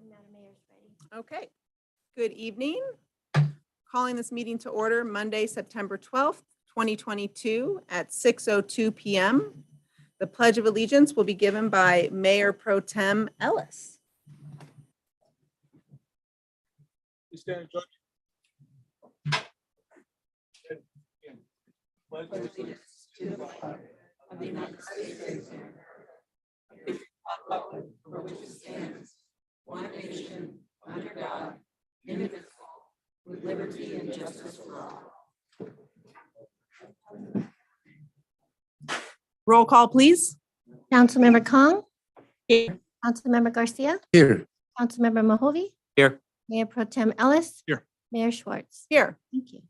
Madam Mayor is ready. Okay, good evening. Calling this meeting to order Monday, September 12th, 2022 at 6:02 PM. The Pledge of Allegiance will be given by Mayor Pro Tem Ellis. Please stand and join me. Pledge allegiance to the flag of the United States of America, and to the republic for which it stands, one nation, under God, indivisible, with liberty and justice for all. Roll call, please. Councilmember Kong, Here. Councilmember Garcia, Here. Councilmember Mahovy, Here. Mayor Pro Tem Ellis. Here. Mayor Schwartz. Here. Thank you.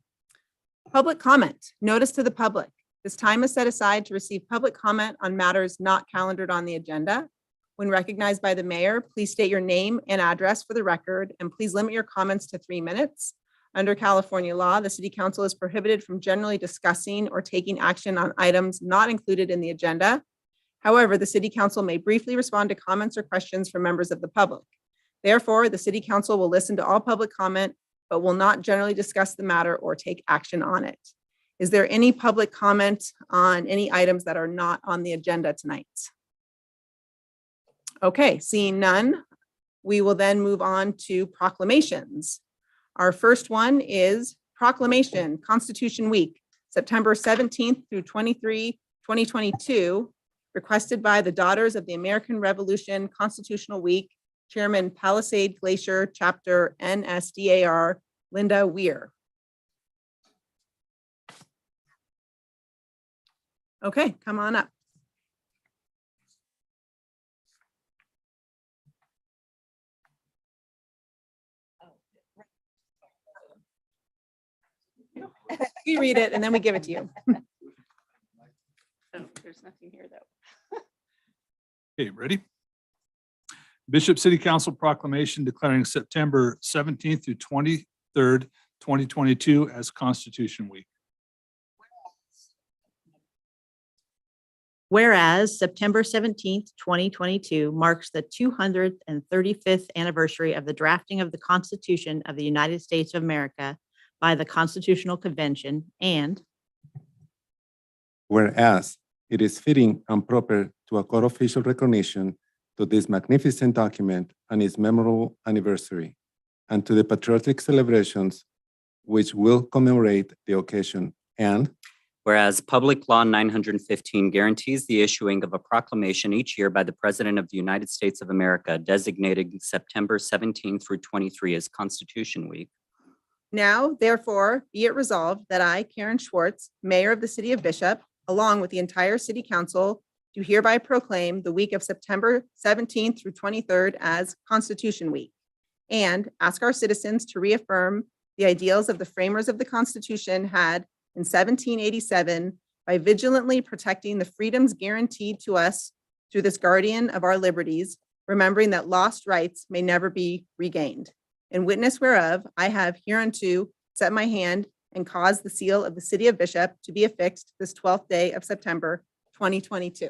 Public comment. Notice to the public. This time is set aside to receive public comment on matters not calendared on the agenda. When recognized by the mayor, please state your name and address for the record, and please limit your comments to 3 minutes. Under California law, the city council is prohibited from generally discussing or taking action on items not included in the agenda. However, the city council may briefly respond to comments or questions from members of the public. Therefore, the city council will listen to all public comment, but will not generally discuss the matter or take action on it. Is there any public comment on any items that are not on the agenda tonight? Okay, seeing none, we will then move on to proclamations. Our first one is Proclamation Constitution Week, September 17th through 2022, requested by the Daughters of the American Revolution Constitutional Week, Chairman Palisade Glacier Chapter NSDAR, Linda Weir. Okay, come on up. You read it and then we give it to you. Oh, there's nothing here though. Okay, ready? Bishop City Council proclamation declaring September 17th through 23rd, 2022 as Constitution Week. Whereas September 17th, 2022 marks the 235th anniversary of the drafting of the Constitution of the United States of America by the Constitutional Convention, and whereas it is fitting and proper to accord official recognition to this magnificent document and its memorable anniversary, and to the patriotic celebrations which will commemorate the occasion, and whereas Public Law 915 guarantees the issuing of a proclamation each year by the President of the United States of America designating September 17 through 23 as Constitution Week. Now, therefore, be it resolved that I, Karen Schwartz, Mayor of the City of Bishop, along with the entire City Council, do hereby proclaim the week of September 17th through 23rd as Constitution Week, and ask our citizens to reaffirm the ideals of the framers of the Constitution had in 1787 by vigilantly protecting the freedoms guaranteed to us through this guardian of our liberties, remembering that lost rights may never be regained. In witness whereof, I have hereunto set my hand and caused the seal of the City of Bishop to be affixed this 12th day of September, 2022.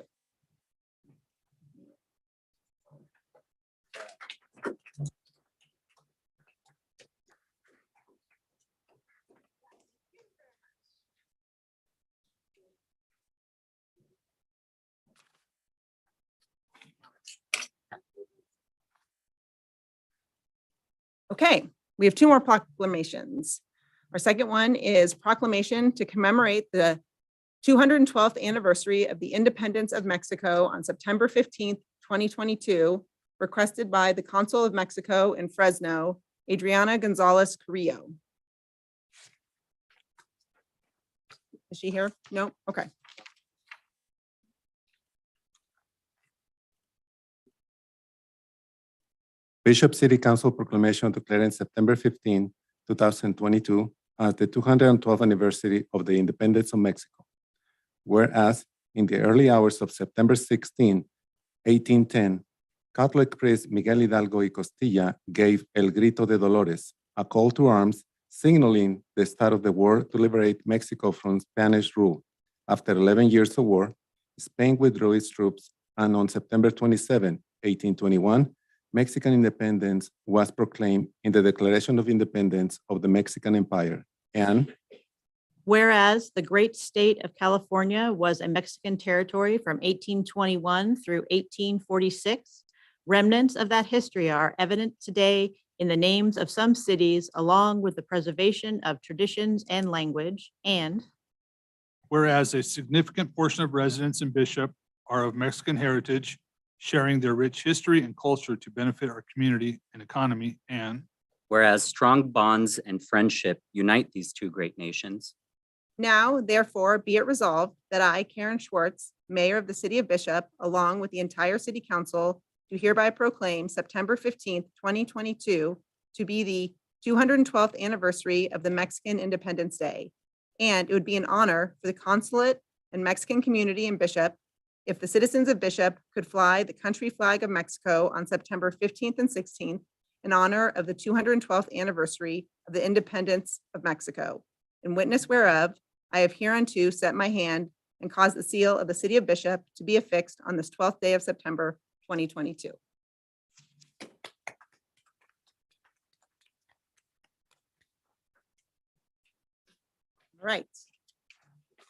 Okay, we have 2 more proclamations. Our second one is proclamation to commemorate the 212th anniversary of the independence of Mexico on September 15th, 2022, requested by the Consul of Mexico in Fresno, Adriana Gonzalez Carrillo. Is she here? No? Okay. Bishop City Council proclamation declaring September 15, 2022 as the 212th anniversary of the independence of Mexico. Whereas in the early hours of September 16, 1810, Catholic priest Miguel Hidalgo y Costilla gave El Grito de Dolores, a call to arms signaling the start of the war to liberate Mexico from Spanish rule. After 11 years of war, Spain withdrew its troops, and on September 27, 1821, Mexican independence was proclaimed in the Declaration of Independence of the Mexican Empire. And whereas the great state of California was a Mexican territory from 1821 through 1846, remnants of that history are evident today in the names of some cities, along with the preservation of traditions and language. And whereas a significant portion of residents in Bishop are of Mexican heritage, sharing their rich history and culture to benefit our community and economy. And whereas strong bonds and friendship unite these two great nations. Now, therefore, be it resolved that I, Karen Schwartz, Mayor of the City of Bishop, along with the entire City Council, do hereby proclaim September 15th, 2022 to be the 212th anniversary of the Mexican Independence Day. And it would be an honor for the consulate and Mexican community in Bishop if the citizens of Bishop could fly the country flag of Mexico on September 15th and 16th in honor of the 212th anniversary of the independence of Mexico. In witness whereof, I have hereunto set my hand and caused the seal of the City of Bishop to be affixed on this 12th day of September, 2022. All right.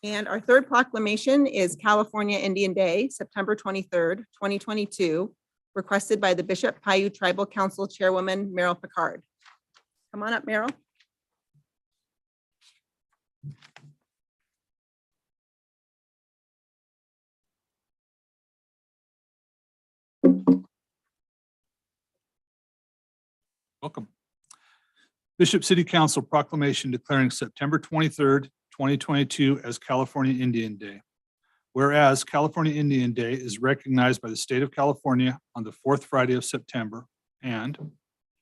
And our third proclamation is California Indian Day, September 23rd, 2022, requested by the Bishop Paiute Tribal Council Chairwoman, Meryl Picard. Come on up, Meryl. welcome. Bishop City Council proclamation declaring September 23rd, 2022 as California Indian Day. Whereas California Indian Day is recognized by the state of California on the fourth Friday of September. And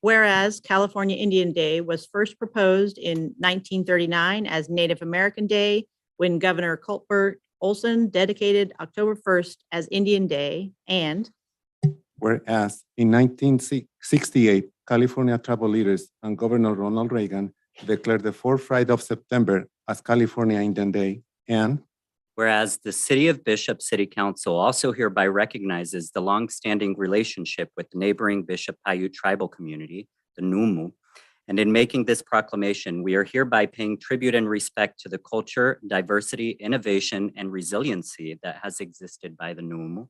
whereas California Indian Day was first proposed in 1939 as Native American Day when Governor Cuthbert Olson dedicated October 1st as Indian Day. And whereas in 1968, California tribal leaders and Governor Ronald Reagan declared the fourth Friday of September as California Indian Day. And whereas the City of Bishop City Council also hereby recognizes the longstanding relationship with the neighboring Bishop Paiute tribal community, the Numu. And in making this proclamation, we are hereby paying tribute and respect to the culture, diversity, innovation, and resiliency that has existed by the Numu.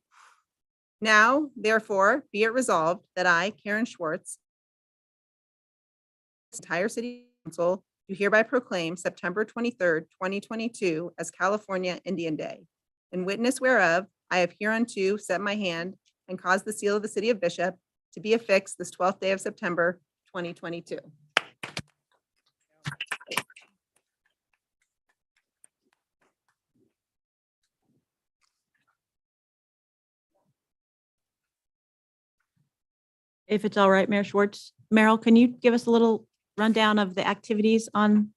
Now, therefore, be it resolved that I, Karen Schwartz, entire City Council, do hereby proclaim September 23rd, 2022 as California Indian Day. In witness whereof, I have hereunto set my hand and caused the seal of the City of Bishop to be affixed this 12th day of September, 2022. if it's all right, Mayor Schwartz, Meryl, can you give us a little rundown of the activities on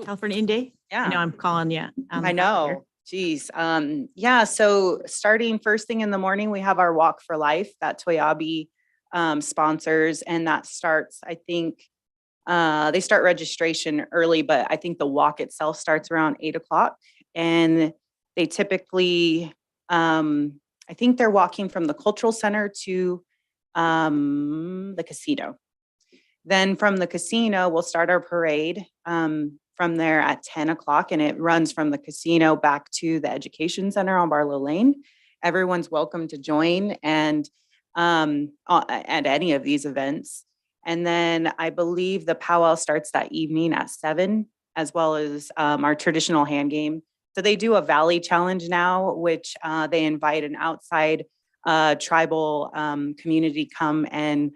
California Indian Day? I know Yeah, I'm calling you. on the I hop here. know. Geez. Yeah, so starting first thing in the morning, we have our Walk for Life that Toyabe sponsors, and that starts, I think, they start registration early, but I think the walk itself starts around 8 o'clock. And they typically, I think they're walking from the cultural center to the casino. Then from the casino, we'll start our parade from there at 10 o'clock, and it runs from the casino back to the education center on Barlow Lane. Everyone's welcome to join and at any of these events. And then I believe the powwow starts that evening at 7, as well as our traditional hand game. So they do a Valley Challenge now, which they invite an outside tribal community come and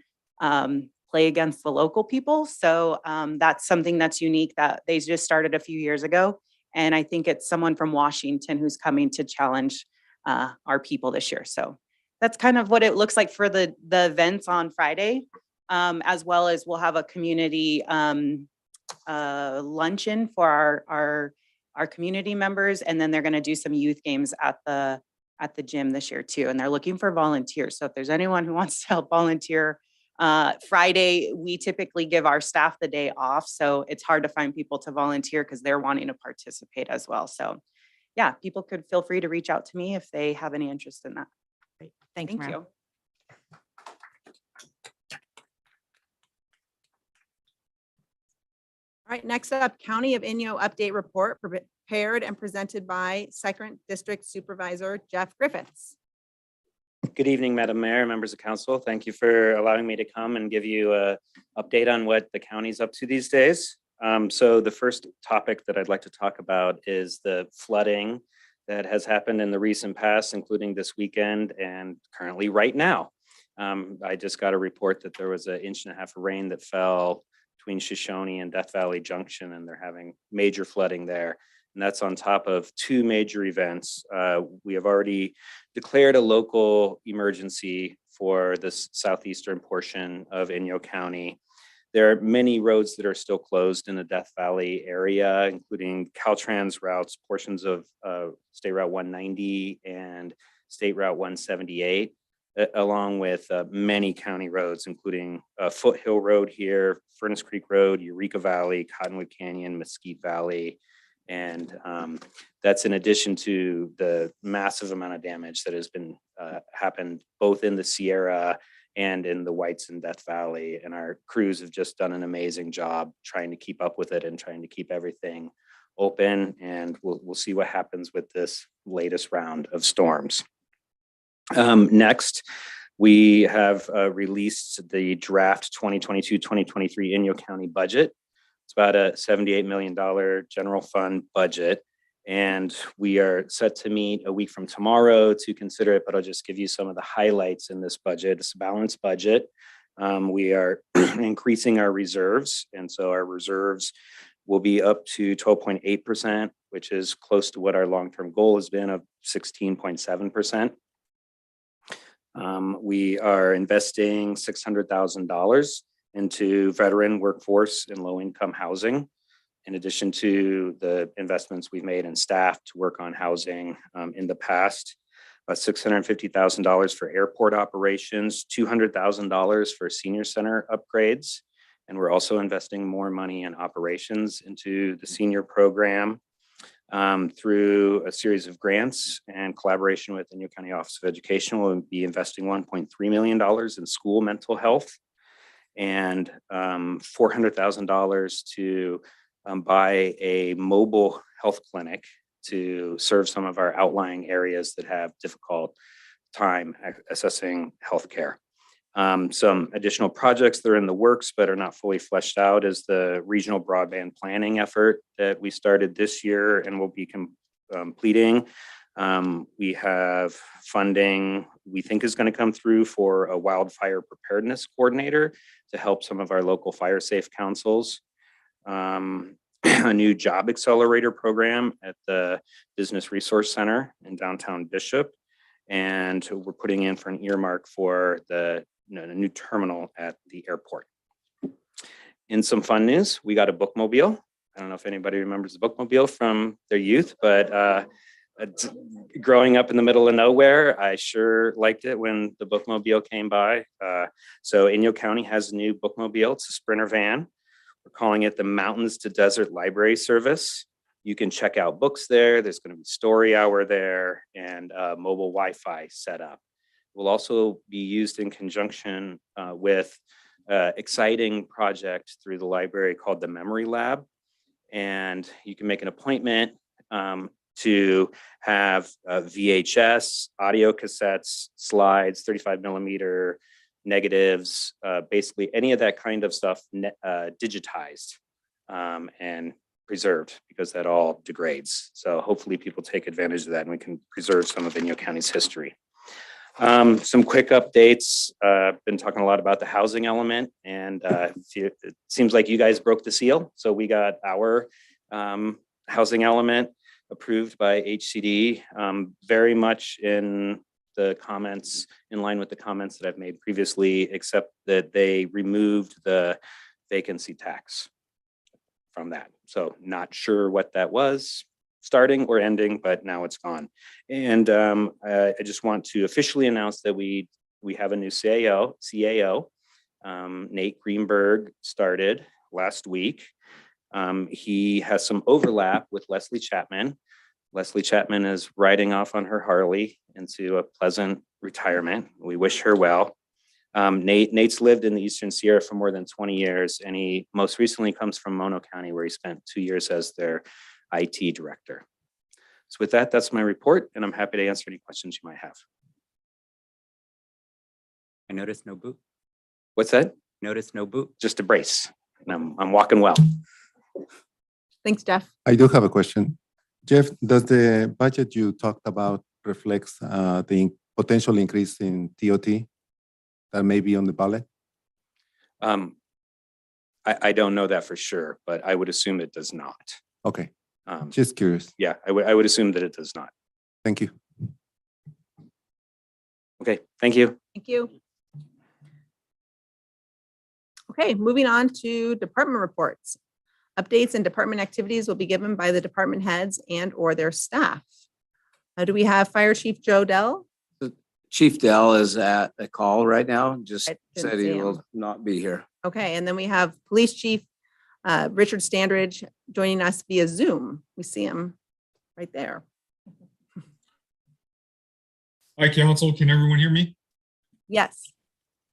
play against the local people. So that's something that's unique that they just started a few years ago. And I think it's someone from Washington who's coming to challenge our people this year. So that's kind of what it looks like for the events on Friday, as well as we'll have a community luncheon for our community members. And then they're going to do some youth games at the gym this year too. And they're looking for volunteers. So if there's anyone who wants to help volunteer, Friday, we typically give our staff the day off. So it's hard to find people to volunteer because they're wanting to participate as well. So yeah, people could feel free to reach out to me if they have any interest in that. Thanks, Thank Meryl. you. All right, next up, County of Inyo Update Report prepared and presented by Second District Supervisor Jeff Griffiths. Good evening, Madam Mayor, members of council. Thank you for allowing me to come and give you a update on what the county's up to these days. So the first topic that I'd like to talk about is the flooding that has happened in the recent past, including this weekend and currently right now. I just got a report that there was 1.5 inches of rain that fell between Shoshone and Death Valley Junction, and they're having major flooding there. And that's on top of 2 major events. We have already declared a local emergency for this southeastern portion of Inyo County. There are many roads that are still closed in the Death Valley area, including Caltrans routes, portions of State Route 190 and State Route 178, along with many county roads, including Foothill Road here, Furnace Creek Road, Eureka Valley, Cottonwood Canyon, Mesquite Valley. And that's in addition to the massive amount of damage that has been happened both in the Sierra and in the Whites and Death Valley. And our crews have just done an amazing job trying to keep up with it and trying to keep everything open. And we'll see what happens with this latest round of storms. Next, we have released the draft 2022-2023 Inyo County budget. It's about a $78 million general fund budget. And we are set to meet a week from tomorrow to consider it, but I'll just give you some of the highlights in this budget. It's a balanced budget. We are increasing our reserves. And so our reserves will be up to 12.8%, which is close to what our long-term goal has been of 16.7%. We are investing $600,000 into veteran workforce and low-income housing, in addition to the investments we've made in staff to work on housing in the past. $650,000 for airport operations, $200,000 for senior center upgrades. And we're also investing more money in operations into the senior program through a series of grants and collaboration with the Inyo County Office of Education. We'll be investing $1.3 million in school mental health and $400,000 to buy a mobile health clinic to serve some of our outlying areas that have difficult time accessing healthcare. Some additional projects that are in the works but are not fully fleshed out is the regional broadband planning effort that we started this year and will be completing. We have funding we think is going to come through for a wildfire preparedness coordinator to help some of our local fire safe councils. A new job accelerator program at the Business Resource Center in downtown Bishop. And we're putting in for an earmark for the new terminal at the airport. In some fun news, we got a bookmobile. I don't know if anybody remembers the bookmobile from their youth, but growing up in the middle of nowhere, I sure liked it when the bookmobile came by. So Inyo County has a new bookmobile. It's a Sprinter van. We're calling it the Mountains to Desert Library Service. You can check out books there. There's going to be story hour there and mobile Wi-Fi setup. It will also be used in conjunction with exciting project through the library called the Memory Lab. And you can make an appointment to have VHS, audio cassettes, slides, 35 millimeter negatives, basically any of that kind of stuff digitized and preserved, because that all degrades. So hopefully people take advantage of that and we can preserve some of Inyo County's history. Some quick updates. Been talking a lot about the housing element, and it seems like you guys broke the seal. So we got our housing element approved by HCD, very much in the comments, in line with the comments that I've made previously, except that they removed the vacancy tax from that. So not sure what that was starting or ending, but now it's gone. And I just want to officially announce that we have a new CAO. Nate Greenberg started last week. He has some overlap with Leslie Chapman. Leslie Chapman is riding off on her Harley into a pleasant retirement. We wish her well. Nate's lived in the Eastern Sierra for more than 20 years, and he most recently comes from Mono County, where he spent 2 years as their IT director. So with that, that's my report, and I'm happy to answer any questions you might have. I noticed no boot. What's that? Notice no boot. Just a brace, and I'm walking well. Thanks, Jeff. I do have a question. Jeff, does the budget you talked about reflects the potential increase in TOT that may be on the ballot? I don't know that for sure, but I would assume it does not. Okay, just curious. Yeah, I would assume that it does not. Thank you. Okay, thank you. Thank you. Okay, moving on to department reports. Updates and department activities will be given by the department heads and or their staff. Do we have Fire Chief Joe Dell? Chief Dell is at a call right now, just I didn't said see he him. will not be here. Okay, and then we have Police Chief Richard Standridge joining us via Zoom. We see him right there. Hi, council. Can everyone hear me? Yes.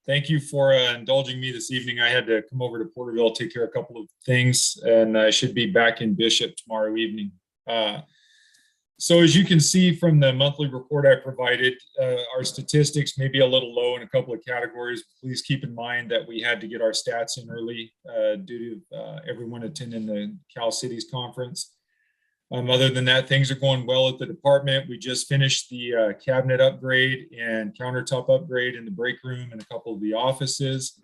Thank you for indulging me this evening. I had to come over to Porterville, take care of a couple of things, and I should be back in Bishop tomorrow evening. So as you can see from the monthly report I provided, our statistics may be a little low in a couple of categories. Please keep in mind that we had to get our stats in early due to everyone attending the Cal Cities conference. Other than that, things are going well at the department. We just finished the cabinet upgrade and countertop upgrade in the break room and a couple of the offices.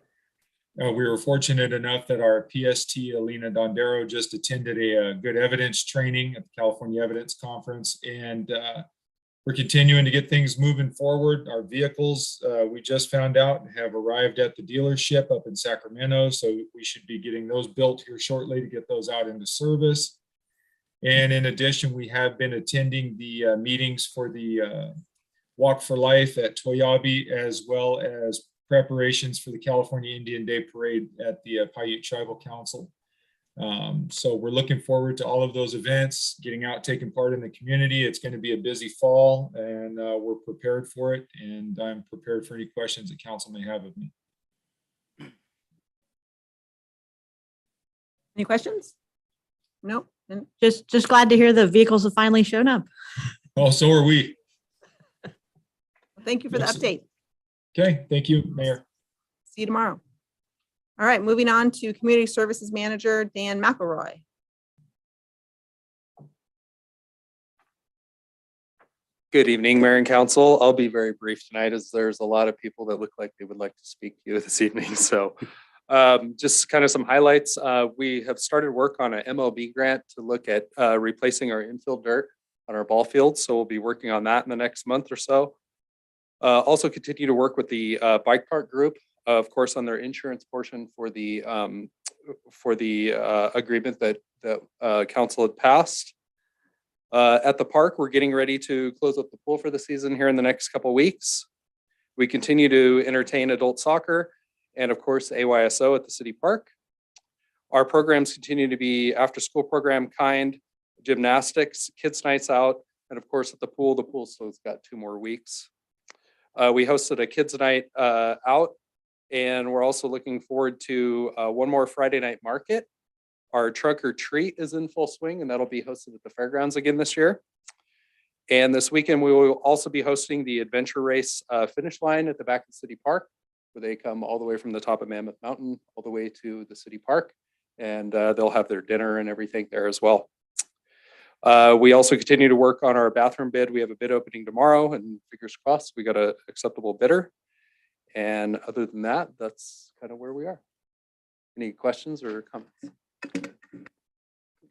We were fortunate enough that our PST, Alina Dondero, just attended a good evidence training at the California Evidence Conference. And we're continuing to get things moving forward. Our vehicles, we just found out, have arrived at the dealership up in Sacramento. So we should be getting those built here shortly to get those out into service. And in addition, we have been attending the meetings for the Walk for Life at Toyabe, as well as preparations for the California Indian Day Parade at the Paiute Tribal Council. So we're looking forward to all of those events, getting out, taking part in the community. It's going to be a busy fall, and we're prepared for it. And I'm prepared for any questions that council may have of me. Any questions? Nope. And Just glad to hear the vehicles have finally shown up. Oh, so are we. thank you for the Yes. update. Okay, thank you, Mayor. See you tomorrow. All right, moving on to Community Services Manager Dan McElroy. Good evening, Mayor and Council. I'll be very brief tonight as there's a lot of people that look like they would like to speak to you this evening. So just kind of some highlights. We have started work on an MLB grant to look at replacing our infield dirt on our ball fields. So we'll be working on that in the next month or so. Also continue to work with the bike park group, of course, on their insurance portion for the agreement that council had passed. At the park, we're getting ready to close up the pool for the season here in the next couple of weeks. We continue to entertain adult soccer and of course AYSO at the city park. Our programs continue to be after school program kind, gymnastics, kids nights out, and of course at the pool still has got 2 more weeks. We hosted a kids night out, and we're also looking forward to one more Friday night market. Our trunk or treat is in full swing, and that'll be hosted at the fairgrounds again this year. And this weekend, we will also be hosting the adventure race finish line at the back of City Park, where they come all the way from the top of Mammoth Mountain all the way to the city park. And they'll have their dinner and everything there as well. We also continue to work on our bathroom bid. We have a bid opening tomorrow, and fingers crossed, we got an acceptable bidder. And other than that, that's kind of where we are. Any questions or comments?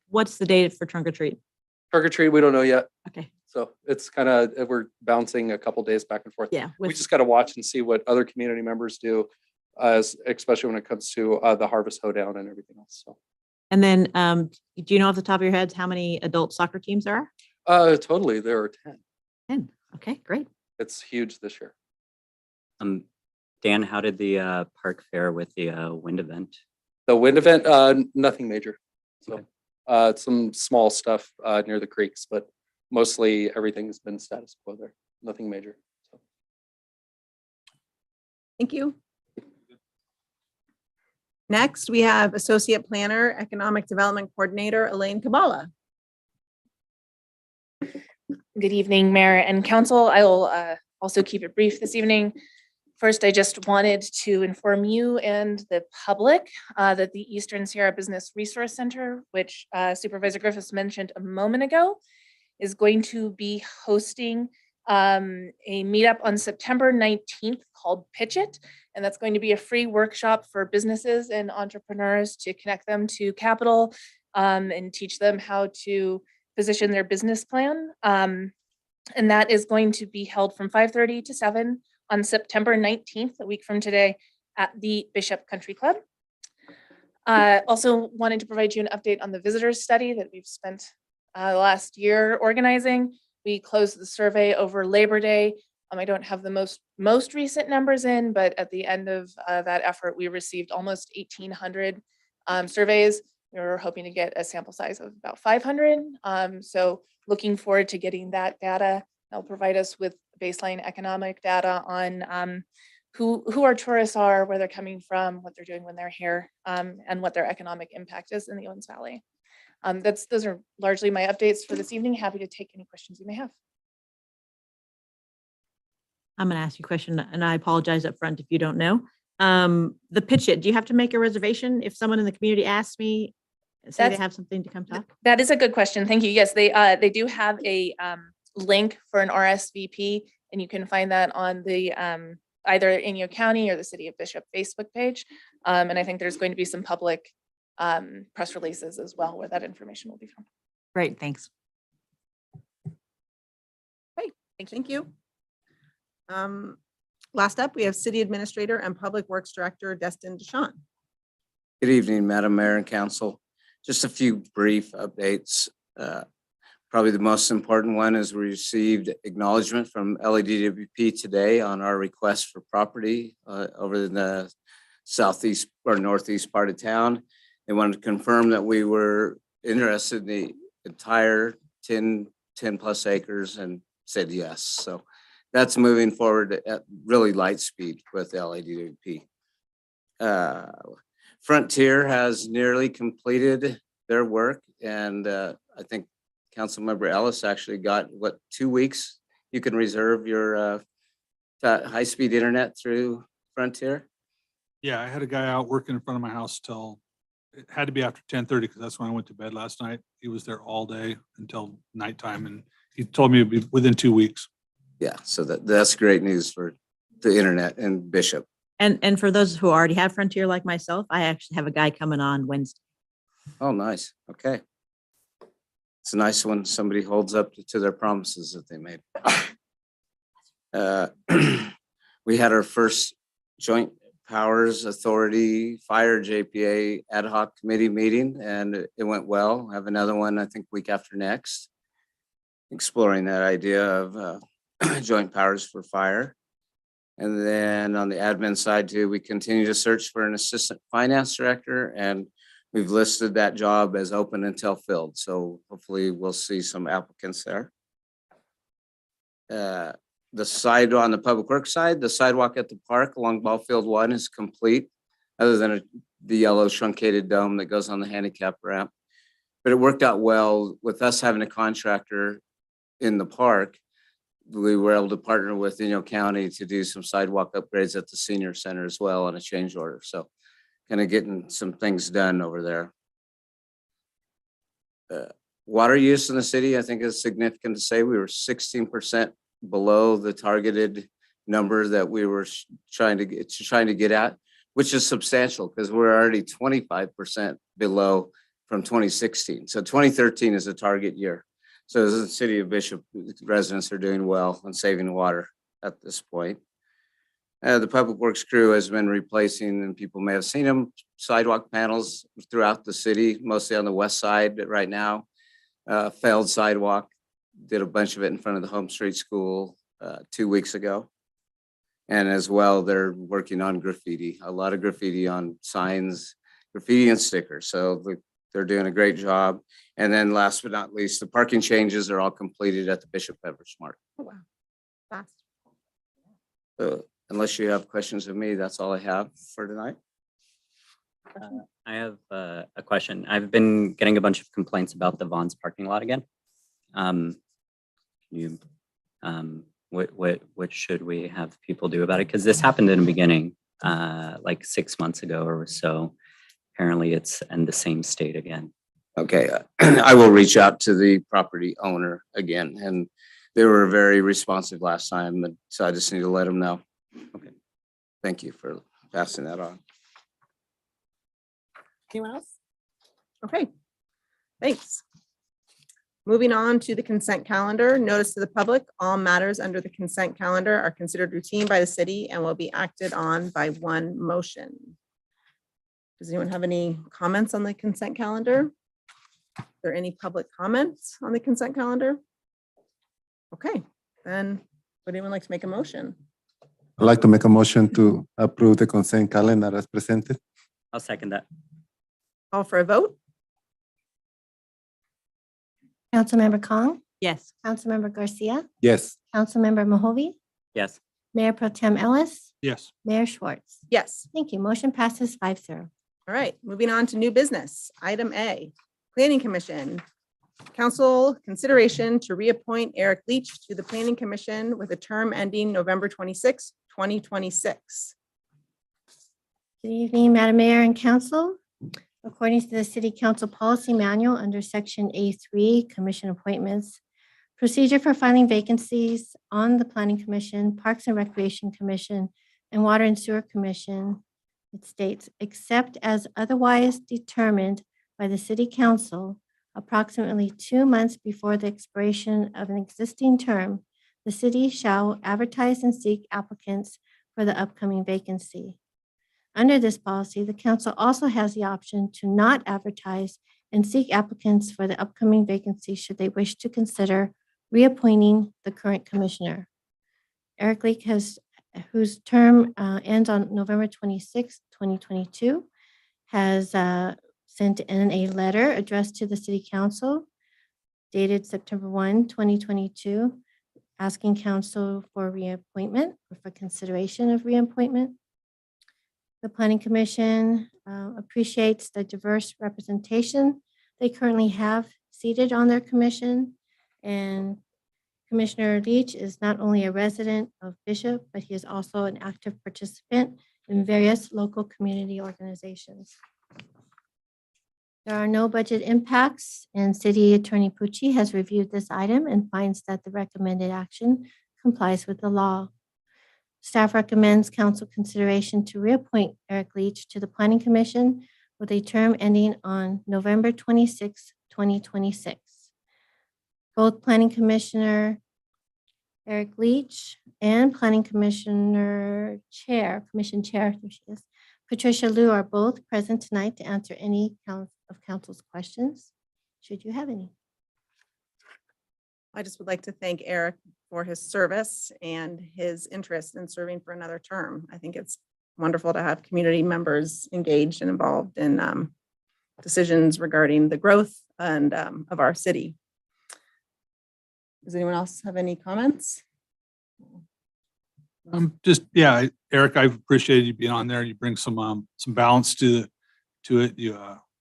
What's the date for trunk or treat? Trunk or treat, we don't know yet. Okay. So it's kind of, we're bouncing a couple days back and forth. Yeah. We just got to watch and see what other community members do, especially when it comes to the harvest hoedown and everything else. So. And then do you know off the top of your heads how many adult soccer teams there Totally, there are 10. are? 10. Okay, great. It's huge this year. Dan, how did the park fare with the wind event? The wind event, nothing major. So Okay. some small stuff near the creeks, but mostly everything's been status quo there. Nothing major. So. Thank you. Next, we have Associate Planner, Economic Development Coordinator, Elaine Kabala. Good evening, Mayor and Council. I will also keep it brief this evening. First, I just wanted to inform you and the public that the Eastern Sierra Business Resource Center, which Supervisor Griffiths mentioned a moment ago, is going to be hosting a meetup on September 19th called Pitch It. And that's going to be a free workshop for businesses and entrepreneurs to connect them to capital and teach them how to position their business plan. And that is going to be held from 5:30 to 7 on September 19th, a week from today, at the Bishop Country Club. Also wanted to provide you an update on the visitors study that we've spent the last year organizing. We closed the survey over Labor Day. I don't have the most recent numbers in, but at the end of that effort, we received almost 1,800 surveys. We were hoping to get a sample size of about 500. So looking forward to getting that data. That'll provide us with baseline economic data on who our tourists are, where they're coming from, what they're doing when they're here, and what their economic impact is in the Owens Valley. Those are largely my updates for this evening. Happy to take any questions you may have. I'm going to ask you a question, and I apologize up front if you don't know. The Pitch It, do you have to make a reservation if someone in the community asks me, say they That's- have something to come talk? That is a good question. Thank you. Yes, they do have a link for an RSVP, and you can find that on the either Inyo County or the City of Bishop Facebook page. And I think there's going to be some public press releases as well where that information will be found. Great, thanks. Thank you. Last up, we have City Administrator and Public Works Director, Destin Deshawn. Good evening, Madam Mayor and Council. Just a few brief updates. Probably the most important one is we received acknowledgement from LADWP today on our request for property over in the southeast or northeast part of town. They wanted to confirm that we were interested in the entire 10 plus acres and said yes. So that's moving forward at really light speed with LADWP. Frontier has nearly completed their work, and I think Councilmember Ellis actually got 2 weeks. You can reserve your high-speed internet through Frontier. Yeah, I had a guy out working in front of my house till, it had to be after 10:30 because that's when I went to bed last night. He was there all day until nighttime, and he told me it'd be within 2 weeks. Yeah, so that's great news for the internet in Bishop. And for those who already have Frontier like myself, I actually have a guy coming on Wednesday. Oh, nice. Okay. It's nice when somebody holds up to their promises that they made. We had our first Joint Powers Authority Fire JPA Ad Hoc Committee meeting, and it went well. I have another one, I think, week after next, exploring that idea of joint powers for fire. And then on the admin side too, we continue to search for an assistant finance director, and we've listed that job as open until filled. So hopefully we'll see some applicants there. The side on the public works side, the sidewalk at the park along Ball Field 1 is complete, other than the yellow truncated dome that goes on the handicap ramp. But it worked out well with us having a contractor in the park. We were able to partner with Inyo County to do some sidewalk upgrades at the senior center as well on a change order. So kind of getting some things done over there. Water use in the city, I think is significant to say. We were 16% below the targeted number that we were trying to get at, which is substantial because we're already 25% below from 2016. So 2013 is a target year. So the City of Bishop residents are doing well on saving water at this point. The public works crew has been replacing, and people may have seen them, sidewalk panels throughout the city, mostly on the west side right now. Failed sidewalk, did a bunch of it in front of the Home Street School 2 weeks ago. And as well, they're working on graffiti, a lot of graffiti on signs, graffiti and stickers. So they're doing a great job. And then last but not least, the parking changes are all completed at the Bishop Beverage Mart. Oh, wow. Fast. So unless you have questions of me, that's all I have for tonight. I have a question. I've been getting a bunch of complaints about the Vaughn's parking lot again. You, what should we have people do about it? Because this happened in the beginning, like 6 months ago or so. Apparently it's in the same state again. Okay, I will reach out to the property owner again, and they were very responsive last time, and so I just need to let them know. Okay. Thank you for passing that on. Anyone else? Okay, thanks. Moving on to the consent calendar. Notice to the public, all matters under the consent calendar are considered routine by the city and will be acted on by one motion. Does anyone have any comments on the consent calendar? Are there any public comments on the consent calendar? Okay, then would anyone like to make a motion? I'd like to make a motion to approve the consent calendar as presented. I'll second that. Call for a vote? Councilmember Kong, Yes. Councilmember Garcia, Yes. Councilmember Mohovi, Yes. Mayor Pro Tem Ellis, Yes. Mayor Schwartz. Yes. Thank you. Motion passes 5-0. All right, moving on to new business. Item A, Planning Commission. Council consideration to reappoint Eric Leach to the Planning Commission with a term ending November 26, 2026. Good evening, Madam Mayor and Council. According to the City Council Policy Manual under Section A3, Commission Appointments, procedure for filing vacancies on the Planning Commission, Parks and Recreation Commission, and Water and Sewer Commission, it states, except as otherwise determined by the City Council, approximately 2 months before the expiration of an existing term, the city shall advertise and seek applicants for the upcoming vacancy. Under this policy, the council also has the option to not advertise and seek applicants for the upcoming vacancy should they wish to consider reappointing the current commissioner. Eric Leak whose term ends on November 26, 2022, has sent in a letter addressed to the City Council dated September 1, 2022, asking council for reappointment or for consideration of reappointment. The Planning Commission appreciates the diverse representation they currently have seated on their commission. And Commissioner Leach is not only a resident of Bishop, but he is also an active participant in various local community organizations. There are no budget impacts, and City Attorney Pucci has reviewed this item and finds that the recommended action complies with the law. Staff recommends council consideration to reappoint Eric Leach to the Planning Commission with a term ending on November 26, 2026. Both Planning Commissioner Eric Leach and Planning Commission Chair, there she is, Patricia Liu are both present tonight to answer any of council's questions, should you have any. I just would like to thank Eric for his service and his interest in serving for another term. I think it's wonderful to have community members engaged and involved in decisions regarding the growth and of our city. Does anyone else have any comments? Yeah, Eric, I've appreciated you being on there. You bring some balance to it. You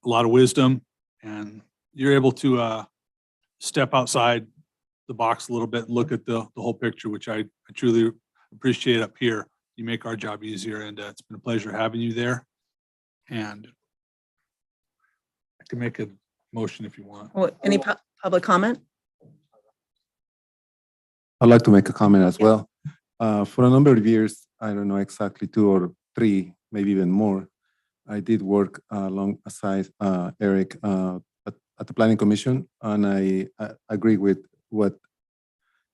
a lot of wisdom, and you're able to step outside the box a little bit and look at the whole picture, which I truly appreciate up here. You make our job easier, and it's been a pleasure having you there. And I can make a motion if you want. Any public comment? I'd like to make a comment as well. For a number of years, I don't know exactly 2 or 3, maybe even more, I did work alongside Eric at the Planning Commission, and I agree with what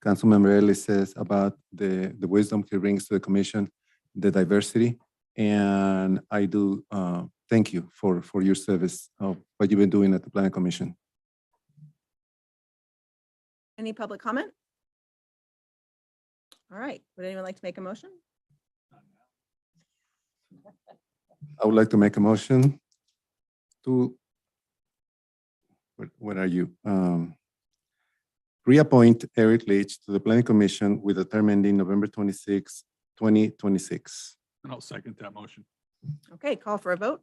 Councilmember Ellis says about the wisdom he brings to the commission, the diversity, and I do thank you for your service of what you've been doing at the Planning Commission. Any public comment? All right, would anyone like to make a motion? I would like to make a motion to, what are you? Reappoint Eric Leach to the Planning Commission with a term ending November 26, 2026. And I'll second that motion. Okay, call for a vote.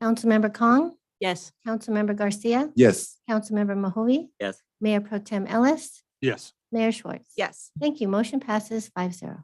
Councilmember Kong, Yes. Councilmember Garcia, Yes. Councilmember Mahoney, Yes. Mayor Pro Tem Ellis, Yes. Mayor Schwartz. Yes. Thank you. Motion passes 5-0.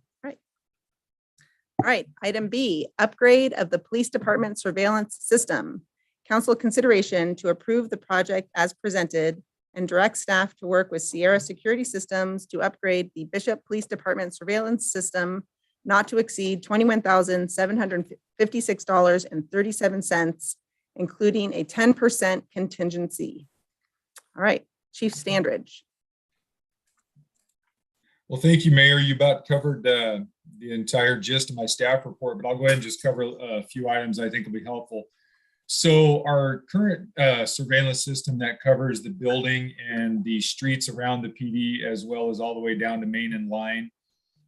All right, item B, upgrade of the police department surveillance system. Council consideration to approve the project as presented and direct staff to work with Sierra Security Systems to upgrade the Bishop Police Department surveillance system not to exceed $21,756.37, including a 10% contingency. All right, Chief Standridge. Well, thank you, Mayor. You about covered the entire gist of my staff report, but I'll go ahead and just cover a few items I think will be helpful. So our current surveillance system that covers the building and the streets around the PD, as well as all the way down to Main and Line,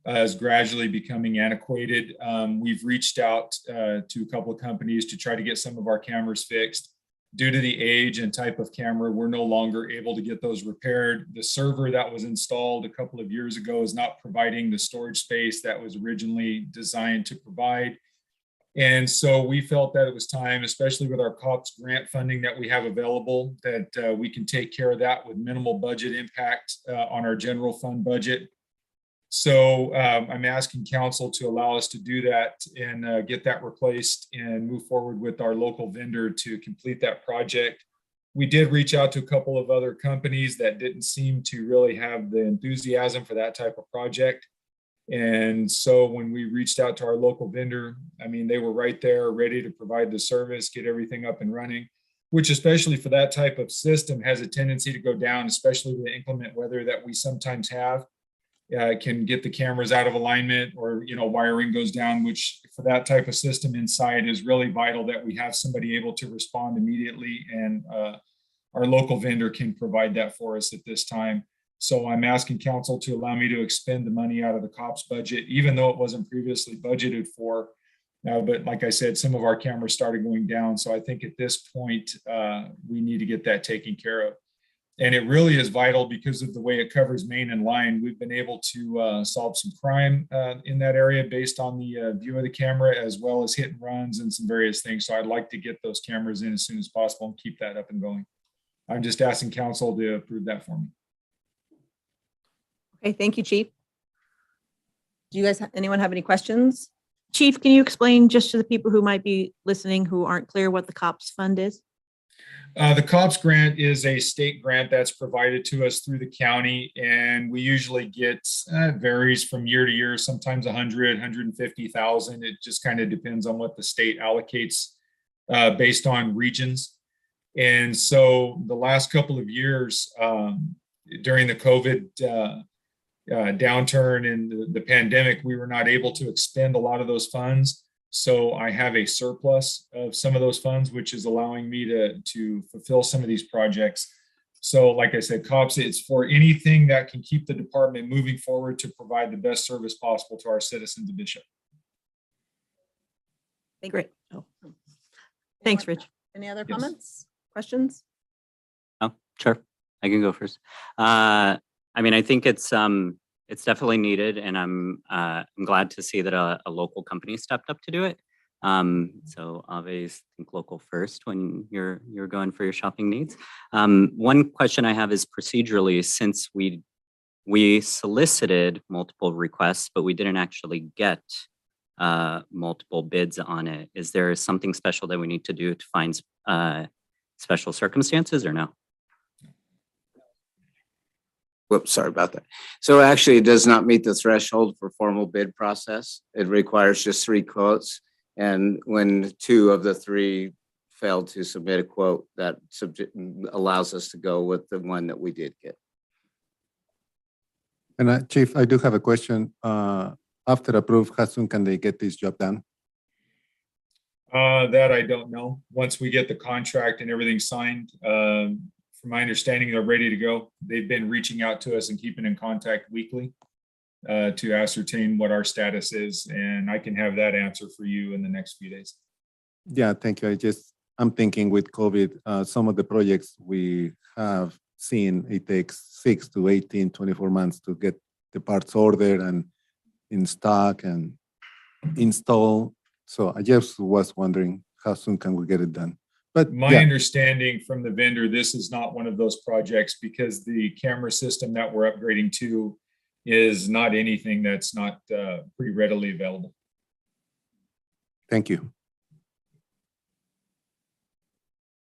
is gradually becoming antiquated. We've reached out to a couple of companies to try to get some of our cameras fixed. Due to the age and type of camera, we're no longer able to get those repaired. The server that was installed a couple of years ago is not providing the storage space that was originally designed to provide. And so we felt that it was time, especially with our COPS grant funding that we have available, that we can take care of that with minimal budget impact on our general fund budget. So I'm asking council to allow us to do that and get that replaced and move forward with our local vendor to complete that project. We did reach out to a couple of other companies that didn't seem to really have the enthusiasm for that type of project. And so when we reached out to our local vendor, I mean, they were right there ready to provide the service, get everything up and running, which especially for that type of system has a tendency to go down, especially with the inclement weather that we sometimes have. Can get the cameras out of alignment, or wiring goes down, which for that type of system inside is really vital that we have somebody able to respond immediately, and our local vendor can provide that for us at this time. So I'm asking council to allow me to expend the money out of the COPS budget, even though it wasn't previously budgeted for. But like I said, some of our cameras started going down, so I think at this point we need to get that taken care of. And it really is vital because of the way it covers Main and Line. We've been able to solve some crime in that area based on the view of the camera, as well as hit and runs and some various things. So I'd like to get those cameras in as soon as possible and keep that up and going. I'm just asking council to approve that for me. Okay, thank you, Chief. Do you guys, anyone have any questions? Chief, can you explain just to the people who might be listening who aren't clear what the COPS fund is? The COPS grant is a state grant that's provided to us through the county, and we usually get, varies from year to year, sometimes 100, 150,000. It just kind of depends on what the state allocates based on regions. And so the last couple of years during the COVID downturn and the pandemic, we were not able to expend a lot of those funds. So I have a surplus of some of those funds, which is allowing me to fulfill some of these projects. So like I said, COPS, it's for anything that can keep the department moving forward to provide the best service possible to our citizens of Bishop. Great. Oh. Thanks, Rich. Any other Yes. comments, questions? Oh, sure. I can go first. I mean, I think it's definitely needed, and I'm glad to see that a local company stepped up to do it. So always think local first when you're going for your shopping needs. One question I have is procedurally, since we solicited multiple requests, but we didn't actually get multiple bids on it. Is there something special that we need to do to find special circumstances, or no? Whoops, sorry about that. So actually, it does not meet the threshold for formal bid process. It requires just 3 quotes. And when 2 of the 3 failed to submit a quote, that allows us to go with the one that we did get. And Chief, I do have a question. After approved, how soon can they get this job done? That I don't know. Once we get the contract and everything signed, from my understanding, they're ready to go. They've been reaching out to us and keeping in contact weekly to ascertain what our status is, and I can have that answer for you in the next few days. Yeah, thank you. I'm thinking with COVID, some of the projects we have seen, it takes 6 to 18, 24 months to get the parts ordered and in stock and install. So I just was wondering how soon can we get it done? But My yeah, understanding from the vendor, this is not one of those projects because the camera system that we're upgrading to is not anything that's not pretty readily available. thank you.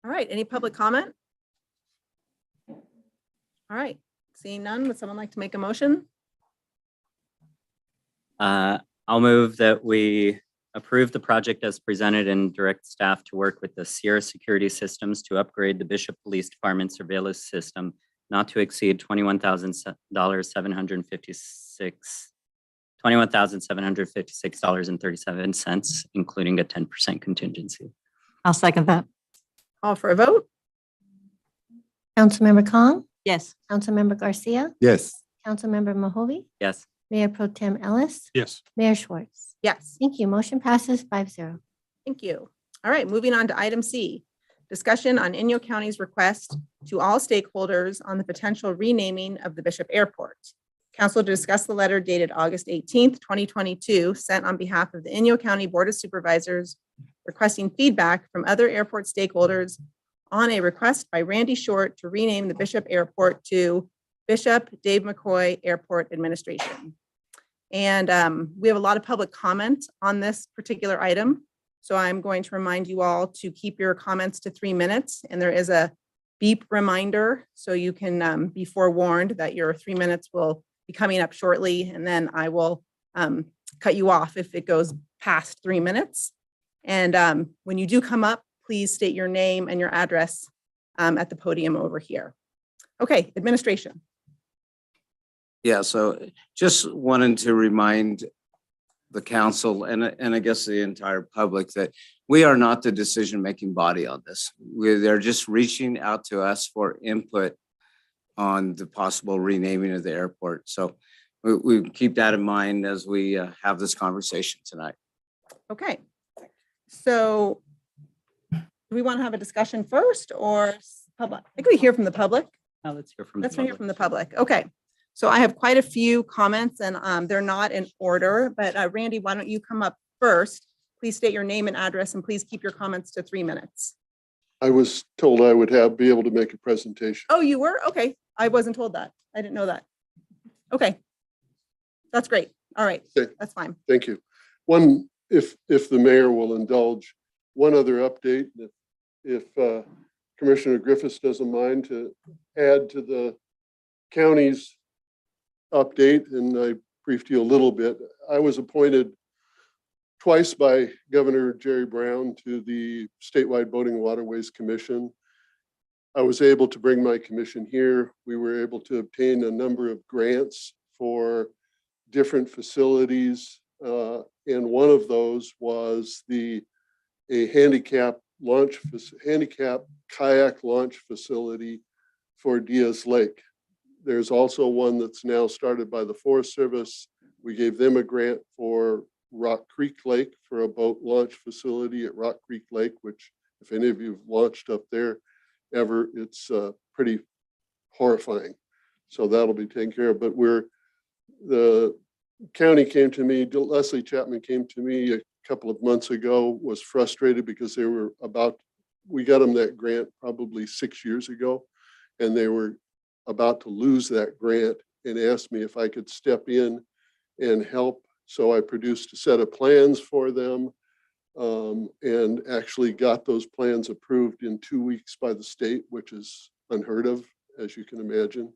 All right, any public comment? All right, seeing none, would someone like to make a motion? I'll move that we approve the project as presented and direct staff to work with the Sierra Security Systems to upgrade the Bishop Police Department surveillance system not to exceed $21,756.37, including a 10% contingency. I'll second that. Call for a vote? Councilmember Kong, Yes. Councilmember Garcia, Yes, Councilmember Mahovey, Yes. Mayor Pro Tem Ellis, Yes. Mayor Schwartz. Yes. Thank you. Motion passes 5-0. Thank you. All right, moving on to item C. Discussion on Inyo County's request to all stakeholders on the potential renaming of the Bishop Airport. Council to discuss the letter dated August 18th, 2022, sent on behalf of the Inyo County Board of Supervisors requesting feedback from other airport stakeholders on a request by Randy Short to rename the Bishop Airport to Bishop Dave McCoy Airport Administration. And we have a lot of public comment on this particular item. So I'm going to remind you all to keep your comments to 3 minutes. And there is a beep reminder, so you can be forewarned that your 3 minutes will be coming up shortly. And then I will cut you off if it goes past 3 minutes. And when you do come up, please state your name and your address at the podium over here. Okay, administration. Yeah, so just wanted to remind the council and I guess the entire public that we are not the decision-making body on this. They're just reaching out to us for input on the possible renaming of the airport. So we keep that in mind as we have this conversation tonight. Okay. So do we want to have a discussion first or public? I think we hear from the public. Now let's hear from the Let's hear public. from the public. Okay. So I have quite a few comments and they're not in order, but Randy, why don't you come up first? Please state your name and address and please keep your comments to 3 minutes. I was told I would be able to make a presentation. Oh, you were? Okay. I wasn't told that. I didn't know that. Okay. That's great. All right. Okay. That's fine. Thank you. One, if the mayor will indulge, one other update, if Commissioner Griffiths doesn't mind to add to the county's update, and I briefed you a little bit. I was appointed twice by Governor Jerry Brown to the Statewide Boating and Waterways Commission. I was able to bring my commission here. We were able to obtain a number of grants for different facilities. And one of those was a handicap kayak launch facility for Diaz Lake. There's also one that's now started by the Forest Service. We gave them a grant for Rock Creek Lake for a boat launch facility at Rock Creek Lake, which if any of you have launched up there ever, it's pretty horrifying. So that'll be taken care of. But the county came to me, Leslie Chapman came to me a couple of months ago, was frustrated because we got them that grant probably 6 years ago, and they were about to lose that grant and asked me if I could step in and help. So I produced a set of plans for them and actually got those plans approved in 2 weeks by the state, which is unheard of, as you can imagine.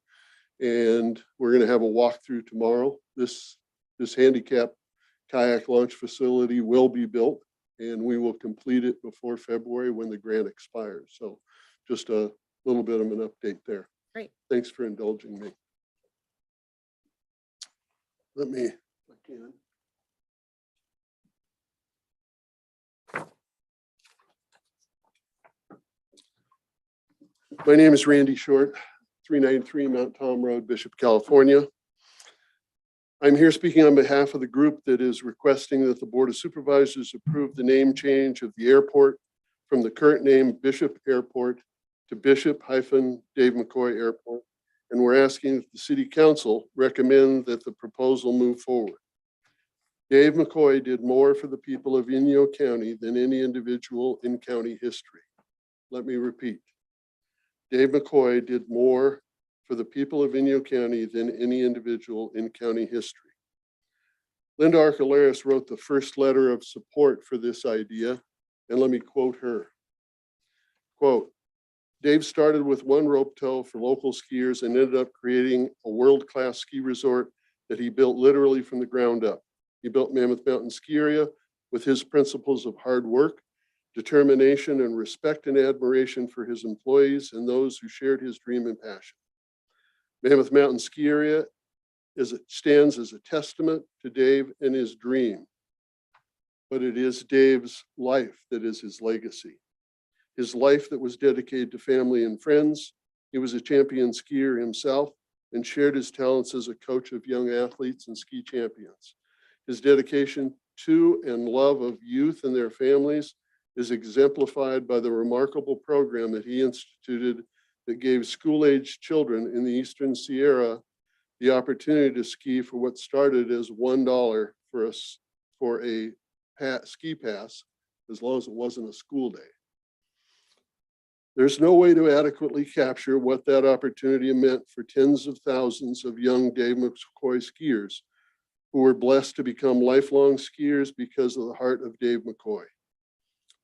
And we're going to have a walkthrough tomorrow. This handicap kayak launch facility will be built and we will complete it before February when the grant expires. So just a little bit of an update there. Great. Thanks for indulging me. Let me, if I can. My name is Randy Short, 393 Mount Tom Road, Bishop, California. I'm here speaking on behalf of the group that is requesting that the Board of Supervisors approve the name change of the airport from the current name Bishop Airport to Bishop-Dave McCoy Airport. And we're asking that the City Council recommend that the proposal move forward. Dave McCoy did more for the people of Inyo County than any individual in county history. let me repeat. Dave McCoy did more for the people of Inyo County than any individual in county history. Linda Archelaris wrote the first letter of support for this idea, and let me quote her. Quote, Dave started with one rope tow for local skiers and ended up creating a world-class ski resort that he built literally from the ground up. He built Mammoth Mountain Ski Area with his principles of hard work, determination, and respect and admiration for his employees and those who shared his dream and passion. Mammoth Mountain Ski Area stands as a testament to Dave and his dream, but it is Dave's life that is his legacy. His life that was dedicated to family and friends. He was a champion skier himself and shared his talents as a coach of young athletes and ski champions. His dedication to and love of youth and their families is exemplified by the remarkable program that he instituted that gave school-aged children in the Eastern Sierra the opportunity to ski for what started as $1 for a ski pass, as long as it wasn't a school day. There's no way to adequately capture what that opportunity meant for tens of thousands of young Dave McCoy skiers who were blessed to become lifelong skiers because of the heart of Dave McCoy.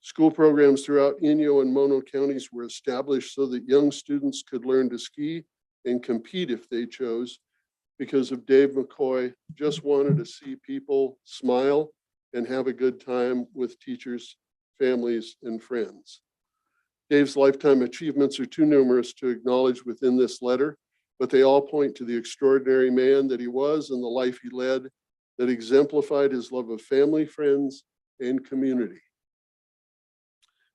School programs throughout Inyo and Mono counties were established so that young students could learn to ski and compete if they chose, because of Dave McCoy just wanted to see people smile and have a good time with teachers, families, and friends. Dave's lifetime achievements are too numerous to acknowledge within this letter, but they all point to the extraordinary man that he was and the life he led that exemplified his love of family, friends, and community.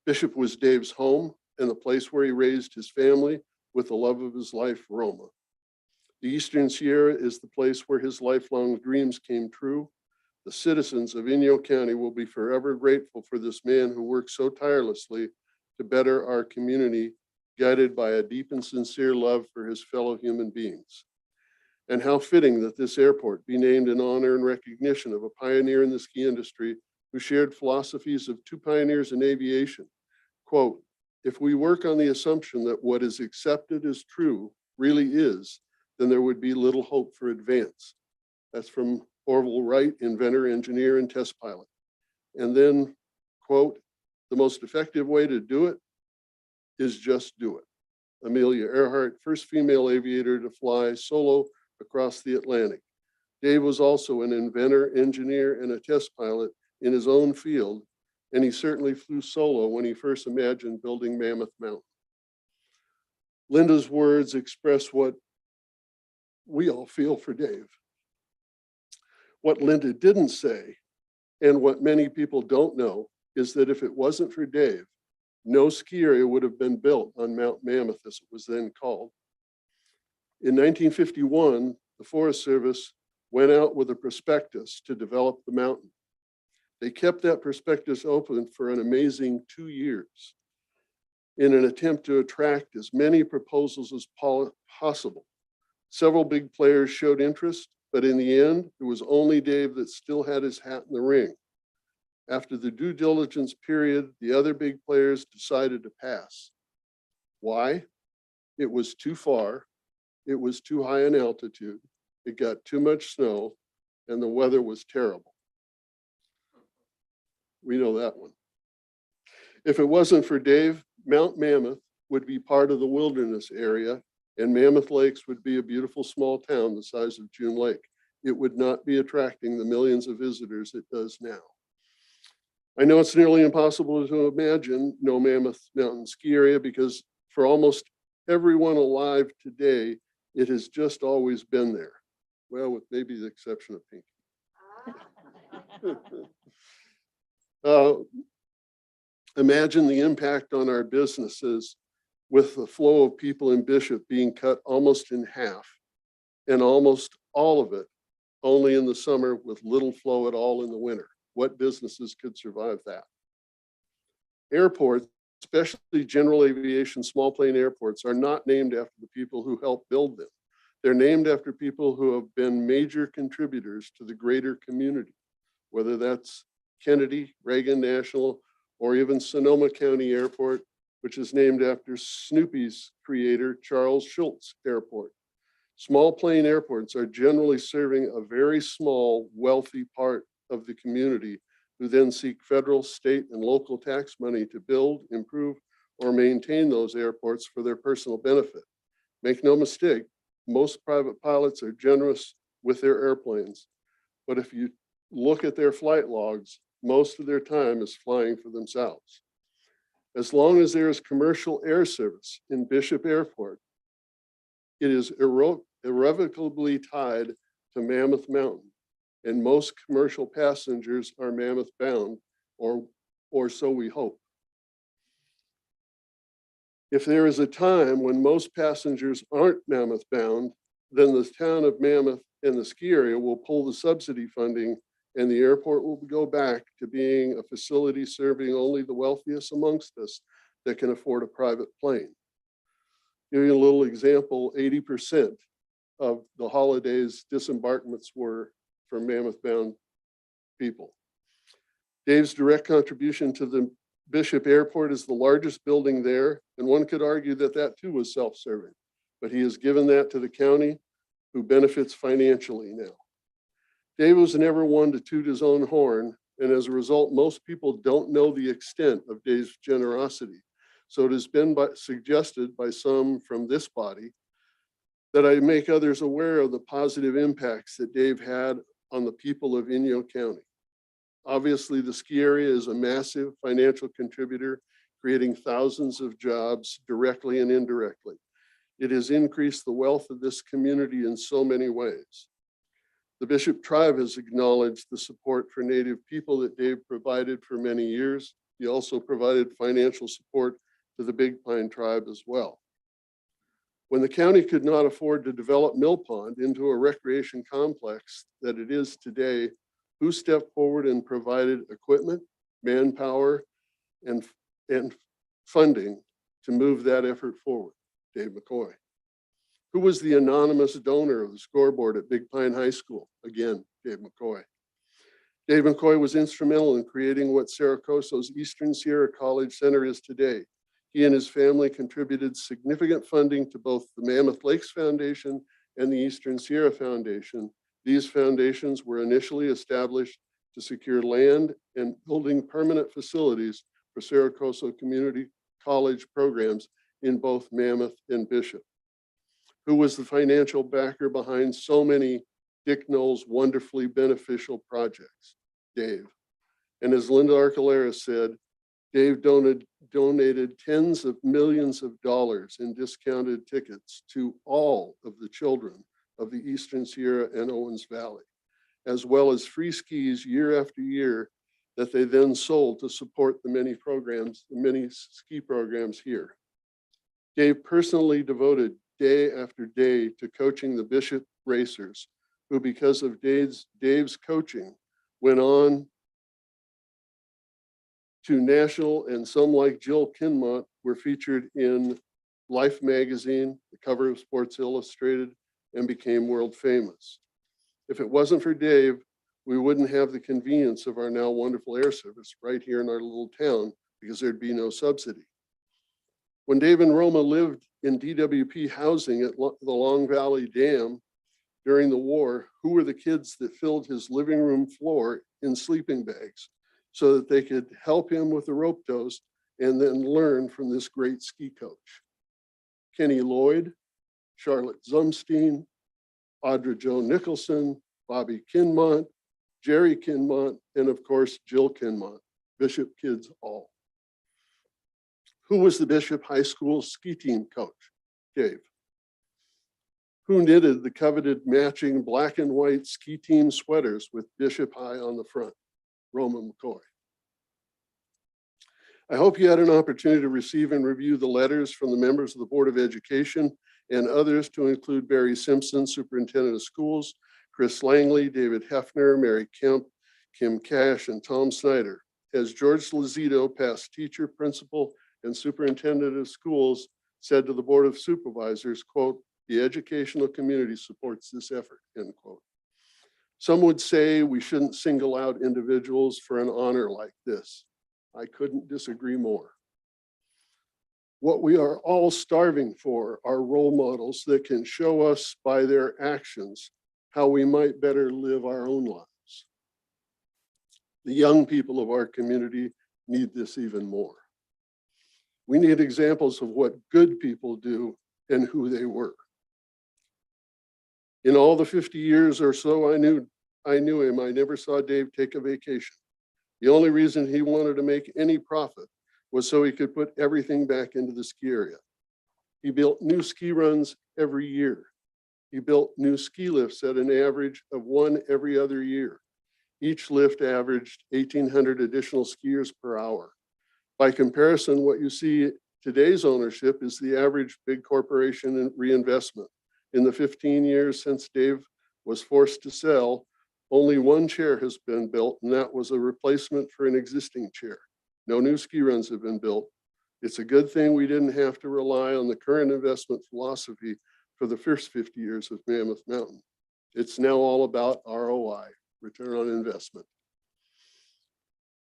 Bishop was Dave's home and the place where he raised his family with the love of his life, Roma. The Eastern Sierra is the place where his lifelong dreams came true. The citizens of Inyo County will be forever grateful for this man who worked so tirelessly to better our community, guided by a deep and sincere love for his fellow human beings. And how fitting that this airport be named in honor and recognition of a pioneer in the ski industry who shared philosophies of two pioneers in aviation. Quote, if we work on the assumption that what is accepted as true really is, then there would be little hope for advance. That's from Orville Wright, inventor, engineer, and test pilot. And then, quote, the most effective way to do it is just do it. Amelia Earhart, first female aviator to fly solo across the Atlantic. Dave was also an inventor, engineer, and a test pilot in his own field, and he certainly flew solo when he first imagined building Mammoth Mountain. Linda's words express what we all feel for Dave. What Linda didn't say, and what many people don't know, is that if it wasn't for Dave, no ski area would have been built on Mount Mammoth, as it was then called. In 1951, the Forest Service went out with a prospectus to develop the mountain. They kept that prospectus open for an amazing 2 years in an attempt to attract as many proposals as possible. Several big players showed interest, but in the end, it was only Dave that still had his hat in the ring. After the due diligence period, the other big players decided to pass. Why? It was too far, it was too high in altitude, it got too much snow, and the weather was terrible. We know that one. If it wasn't for Dave, Mount Mammoth would be part of the wilderness area, and Mammoth Lakes would be a beautiful small town the size of June Lake. It would not be attracting the millions of visitors it does now. I know it's nearly impossible to imagine no Mammoth Mountain Ski Area because for almost everyone alive today, it has just always been there. Well, with maybe the exception of Pinky. Imagine the impact on our businesses with the flow of people in Bishop being cut almost in half, and almost all of it only in the summer with little flow at all in the winter. What businesses could survive that? Airports, especially general aviation small plane airports, are not named after the people who helped build them. They're named after people who have been major contributors to the greater community, whether that's Kennedy, Reagan National, or even Sonoma County Airport, which is named after Snoopy's creator, Charles Schulz Airport. Small plane airports are generally serving a very small, wealthy part of the community who then seek federal, state, and local tax money to build, improve, or maintain those airports for their personal benefit. Make no mistake, most private pilots are generous with their airplanes, but if you look at their flight logs, most of their time is flying for themselves. As long as there is commercial air service in Bishop Airport, it is irrevocably tied to Mammoth Mountain, and most commercial passengers are Mammoth bound, or so we hope. If there is a time when most passengers aren't Mammoth bound, then the town of Mammoth and the ski area will pull the subsidy funding, and the airport will go back to being a facility serving only the wealthiest amongst us that can afford a private plane. Give you a little example, 80% of the holidays disembarkments were for Mammoth bound people. Dave's direct contribution to the Bishop Airport is the largest building there, and one could argue that that too was self-serving, but he has given that to the county, who benefits financially now. Dave was never one to toot his own horn, and as a result, most people don't know the extent of Dave's generosity. So it has been suggested by some from this body that I make others aware of the positive impacts that Dave had on the people of Inyo County. Obviously, the ski area is a massive financial contributor, creating thousands of jobs directly and indirectly. It has increased the wealth of this community in so many ways. The Bishop Tribe has acknowledged the support for Native people that Dave provided for many years. He also provided financial support to the Big Pine Tribe as well. When the county could not afford to develop Mill Pond into a recreation complex that it is today, who stepped forward and provided equipment, manpower, and funding to move that effort forward? Dave McCoy. Who was the anonymous donor of the scoreboard at Big Pine High School? Again, Dave McCoy. Dave McCoy was instrumental in creating what Saracoso's Eastern Sierra College Center is today. He and his family contributed significant funding to both the Mammoth Lakes Foundation and the Eastern Sierra Foundation. These foundations were initially established to secure land and building permanent facilities for Saracoso Community College programs in both Mammoth and Bishop. Who was the financial backer behind so many Dick Knowles wonderfully beneficial projects? Dave. And as Linda Archuleta said, Dave donated tens of millions of dollars in discounted tickets to all of the children of the Eastern Sierra and Owens Valley, as well as free skis year after year that they then sold to support the many programs, the many ski programs here. Dave personally devoted day after day to coaching the Bishop racers, who because of Dave's coaching went on to national, and some like Jill Kinmont were featured in Life magazine, the cover of Sports Illustrated, and became world famous. If it wasn't for Dave, we wouldn't have the convenience of our now wonderful air service right here in our little town, because there'd be no subsidy. When Dave and Roma lived in DWP housing at the Long Valley Dam during the war, who were the kids that filled his living room floor in sleeping bags so that they could help him with the rope toast and then learn from this great ski coach? Kenny Lloyd, Charlotte Zumstein, Audra Jo Nicholson, Bobby Kinmont, Jerry Kinmont, and of course, Jill Kinmont, Bishop kids all. Who was the Bishop High School ski team coach? Dave. Who knitted the coveted matching black and white ski team sweaters with Bishop High on the front? Roma McCoy. I hope you had an opportunity to receive and review the letters from the members of the Board of Education and others, to include Barry Simpson, Superintendent of Schools, Chris Langley, David Hefner, Mary Kemp, Kim Cash, and Tom Snyder. As George Lazito, past teacher, principal, and superintendent of schools, said to the Board of Supervisors, quote, "The educational community supports this effort," end quote. Some would say we shouldn't single out individuals for an honor like this. I couldn't disagree more. What we are all starving for are role models that can show us by their actions how we might better live our own lives. The young people of our community need this even more. We need examples of what good people do and who they were. In all the 50 years or so I knew him, I never saw Dave take a vacation. The only reason he wanted to make any profit was so he could put everything back into the ski area. He built new ski runs every year. He built new ski lifts at an average of one every other year. Each lift averaged 1,800 additional skiers per hour. By comparison, what you see today's ownership is the average big corporation reinvestment. In the 15 years since Dave was forced to sell, only one chair has been built, and that was a replacement for an existing chair. No new ski runs have been built. It's a good thing we didn't have to rely on the current investment philosophy for the first 50 years of Mammoth Mountain. It's now all about ROI, return on investment.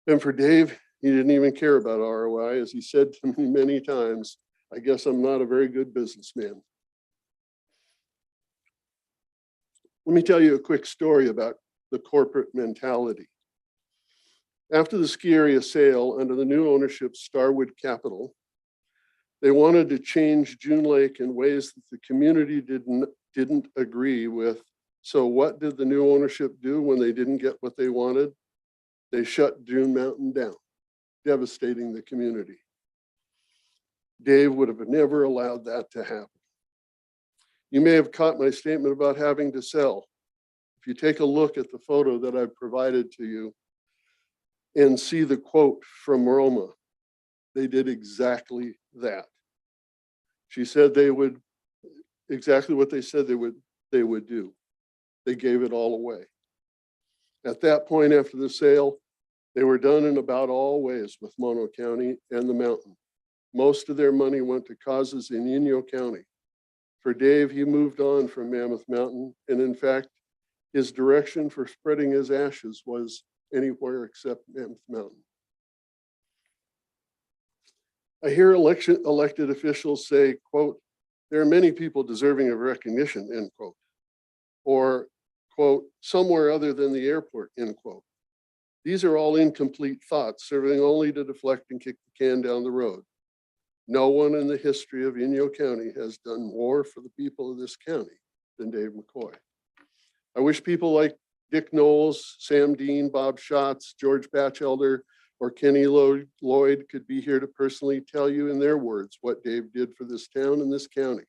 And for Dave, he didn't even care about ROI. As he said to me many times, I guess I'm not a very good businessman. Let me tell you a quick story about the corporate mentality. After the ski area sale under the new ownership Starwood Capital, they wanted to change June Lake in ways that the community didn't agree with. So what did the new ownership do when they didn't get what they wanted? They shut June Mountain down, devastating the community. Dave would have never allowed that to happen. You may have caught my statement about having to sell. If you take a look at the photo that I've provided to you and see the quote from Roma, they did exactly that. She said they would, exactly what they said they would do. They gave it all away. At that point after the sale, they were done in about all ways with Mono County and the mountain. Most of their money went to causes in Inyo County. For Dave, he moved on from Mammoth Mountain, and in fact, his direction for spreading his ashes was anywhere except Mammoth Mountain. I hear elected officials say, quote, there are many people deserving of recognition, end quote, or quote, somewhere other than the airport, end quote. These are all incomplete thoughts serving only to deflect and kick the can down the road. No one in the history of Inyo County has done more for the people of this county than Dave McCoy. I wish people like Dick Knowles, Sam Dean, Bob Schatz, George Batchelder, or Kenny Lloyd could be here to personally tell you in their words what Dave did for this town and this county.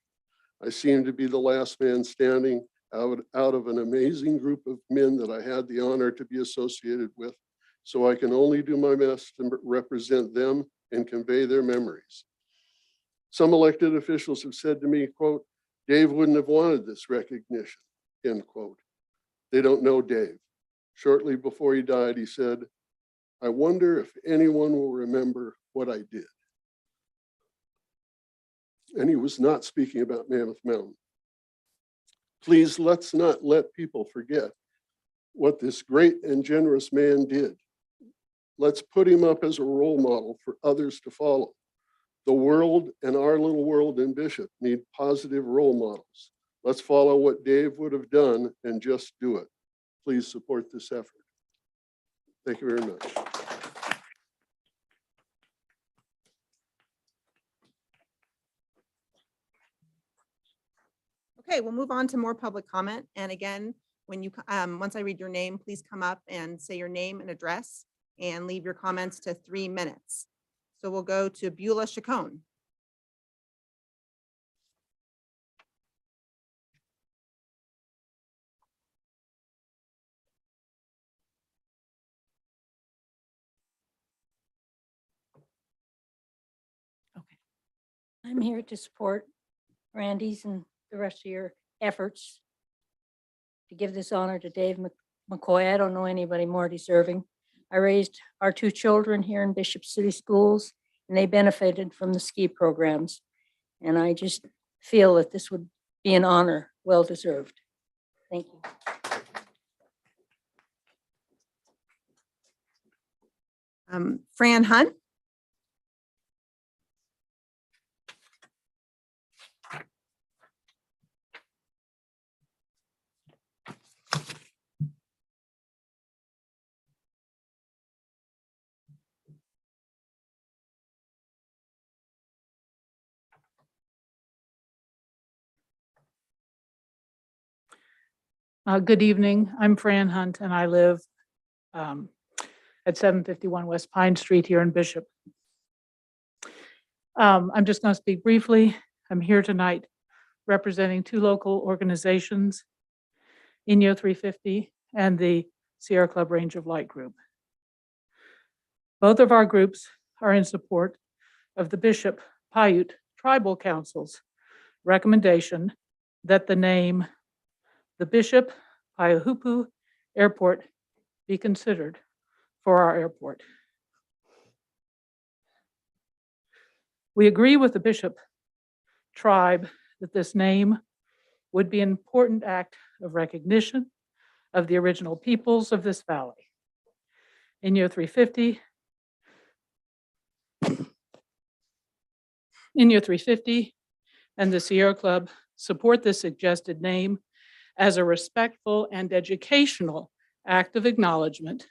I seem to be the last man standing out of an amazing group of men that I had the honor to be associated with, so I can only do my best to represent them and convey their memories. Some elected officials have said to me, quote, Dave wouldn't have wanted this recognition, end quote. They don't know Dave. Shortly before he died, he said, I wonder if anyone will remember what I did. And he was not speaking about Mammoth Mountain. Please, let's not let people forget what this great and generous man did. Let's put him up as a role model for others to follow. The world and our little world in Bishop need positive role models. Let's follow what Dave would have done and just do it. Please support this effort. Thank you very much. Okay, we'll move on to more public comment. And again, when you once I read your name, please come up and say your name and address and leave your comments to 3 minutes. So we'll go to Beulah Chacon. I'm here to support Randy's and the rest of your efforts to give this honor to Dave McCoy. I don't know anybody more deserving. I raised our 2 children here in Bishop City Schools, and they benefited from the ski programs. And I just feel that this would be an honor well deserved. Thank you. Fran Hunt. Good evening. I'm Fran Hunt and I live at 751 West Pine Street here in Bishop. I'm just going to speak briefly. I'm here tonight representing two local organizations, Inyo 350 and the Sierra Club Range of Light Group. Both of our groups are in support of the Bishop Paiute Tribal Council's recommendation that the name the Bishop Paiahupu Airport be considered for our airport. We agree with the Bishop tribe that this name would be an important act of recognition of the original peoples of this valley. Inyo 350 and the Sierra Club support this suggested name as a respectful and educational act of acknowledgement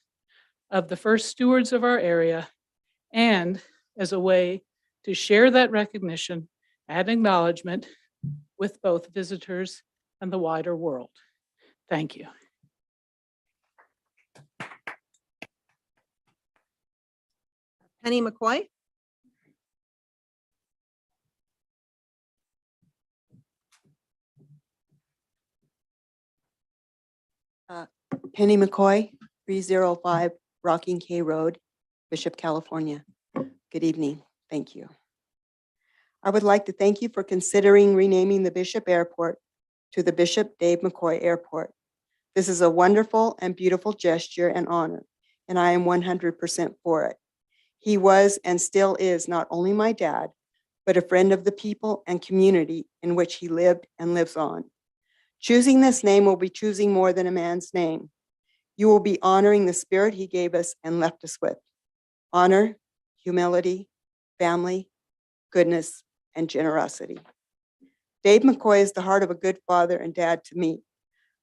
of the first stewards of our area and as a way to share that recognition and acknowledgement with both visitors and the wider world. Thank you. Penny McCoy. Penny McCoy, 305 Rocking K Road, Bishop, California. Good evening. Thank you. I would like to thank you for considering renaming the Bishop Airport to the Bishop Dave McCoy Airport. This is a wonderful and beautiful gesture and honor, and I am 100% for it. He was and still is not only my dad, but a friend of the people and community in which he lived and lives on. Choosing this name will be choosing more than a man's name. You will be honoring the spirit he gave us and left us with. Honor, humility, family, goodness, and generosity. Dave McCoy is the heart of a good father and dad to me,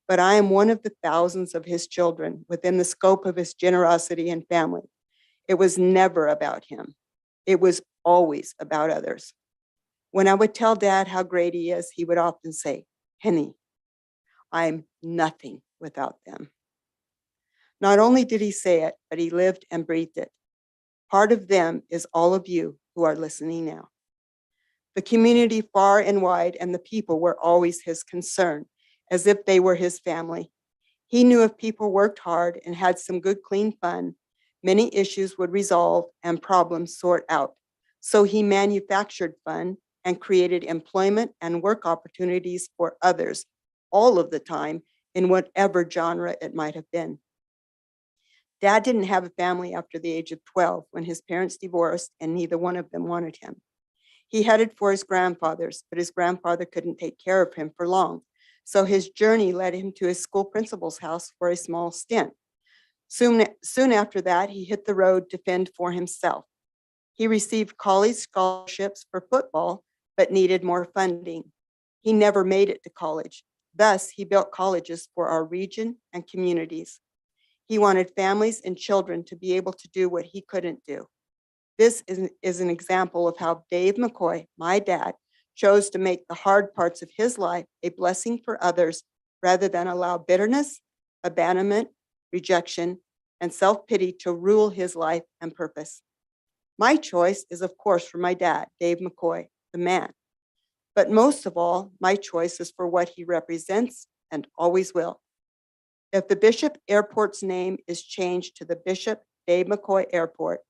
but I am one of the thousands of his children within the scope of his generosity and family. It was never about him. It was always about others. When I would tell Dad how great he is, he would often say, "Penny, I'm nothing without them." Not only did he say it, but he lived and breathed it. Part of them is all of you who are listening now. The community far and wide and the people were always his concern, as if they were his family. He knew if people worked hard and had some good, clean fun, many issues would resolve and problems sort out. So he manufactured fun and created employment and work opportunities for others all of the time in whatever genre it might have been. Dad didn't have a family after the age of 12 when his parents divorced and neither one of them wanted him. He headed for his grandfather's, but his grandfather couldn't take care of him for long. So his journey led him to his school principal's house for a small stint. Soon after that, he hit the road to fend for himself. He received college scholarships for football, but needed more funding. He never made it to college. Thus, he built colleges for our region and communities. He wanted families and children to be able to do what he couldn't do. This is an example of how Dave McCoy, my dad, chose to make the hard parts of his life a blessing for others rather than allow bitterness, abandonment, rejection, and self-pity to rule his life and purpose. My choice is, of course, for my dad, Dave McCoy, the man. But most of all, my choice is for what he represents and always will. If the Bishop Airport's name is changed to the Bishop Dave McCoy Airport,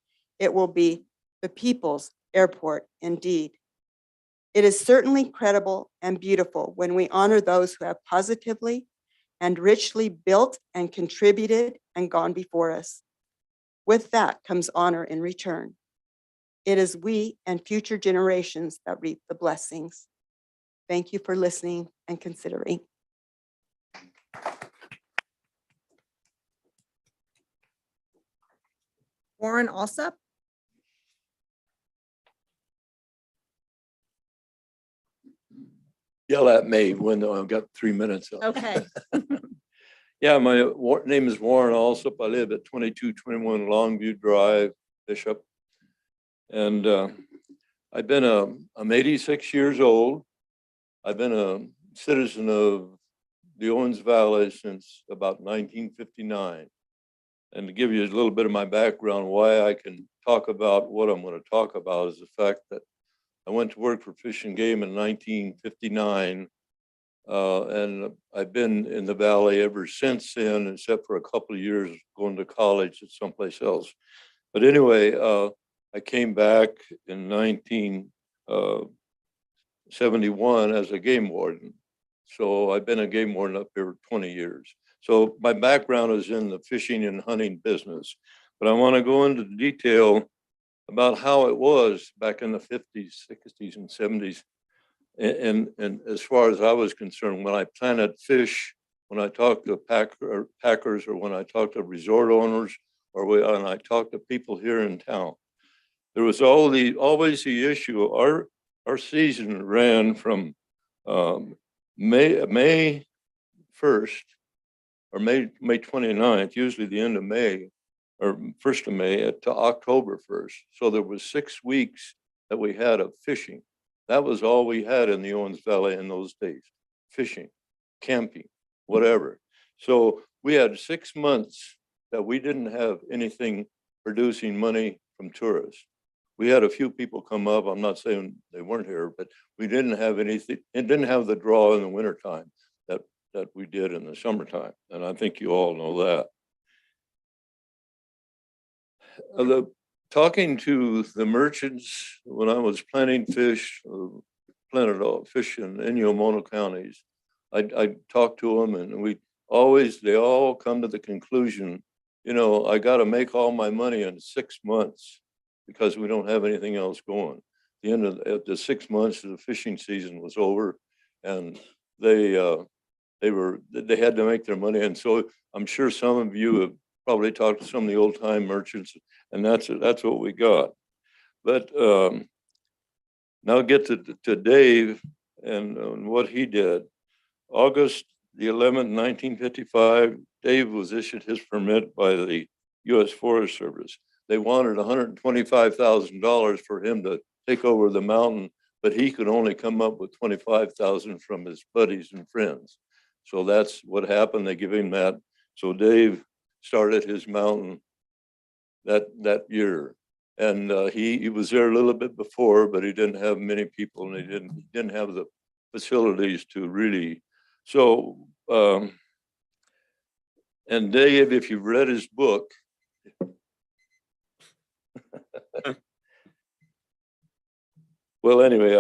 it will be the People's Airport indeed. It is certainly credible and beautiful when we honor those who have positively and richly built and contributed and gone before us. With that comes honor in return. It is we and future generations that reap the blessings. Thank you for listening and considering. Warren Alsop. Yell at me when I've got 3 minutes. Okay. Yeah, my name is Warren Alsop. I live at 2221 Longview Drive, Bishop. And I'm 86 years old. I've been a citizen of the Owens Valley since about 1959. And to give you a little bit of my background, why I can talk about what I'm going to talk about is the fact that I went to work for Fish and Game in 1959. And I've been in the valley ever since then, except for a couple of years going to college at someplace else. But anyway, I came back in 1971 as a game warden. So I've been a game warden up here 20 years. So my background is in the fishing and hunting business, but I want to go into detail about how it was back in the 50s, 60s, and 70s. And as far as I was concerned, when I planted fish, when I talked to packers, or when I talked to resort owners, or when I talked to people here in town, there was always the issue. Our season ran from May 1st or May 29th, usually the end of May or 1st of May to October 1st. So there was 6 weeks that we had of fishing. That was all we had in the Owens Valley in those days, fishing, camping, whatever. So we had 6 months that we didn't have anything producing money from tourists. We had a few people come up. I'm not saying they weren't here, but we didn't have anything. It didn't have the draw in the wintertime that we did in the summertime. And I think you all know that. Talking to the merchants when I was planting fish, planted fish in Inyo, Mono counties, I talked to them, and they all come to the conclusion, you know, I got to make all my money in 6 months because we don't have anything else going. The end of the 6 months, the fishing season was over, and they had to make their money. And so I'm sure some of you have probably talked to some of the old time merchants, and that's what we got. But now get to Dave and what he did. August the 11th, 1955, Dave was issued his permit by the U.S. Forest Service. They wanted $125,000 for him to take over the mountain, but he could only come up with $25,000 from his buddies and friends. So that's what happened. They give him that. So Dave started his mountain that year, and he was there a little bit before, but he didn't have many people, and he didn't have the facilities to really. So and Dave, if you've read his book, well, anyway,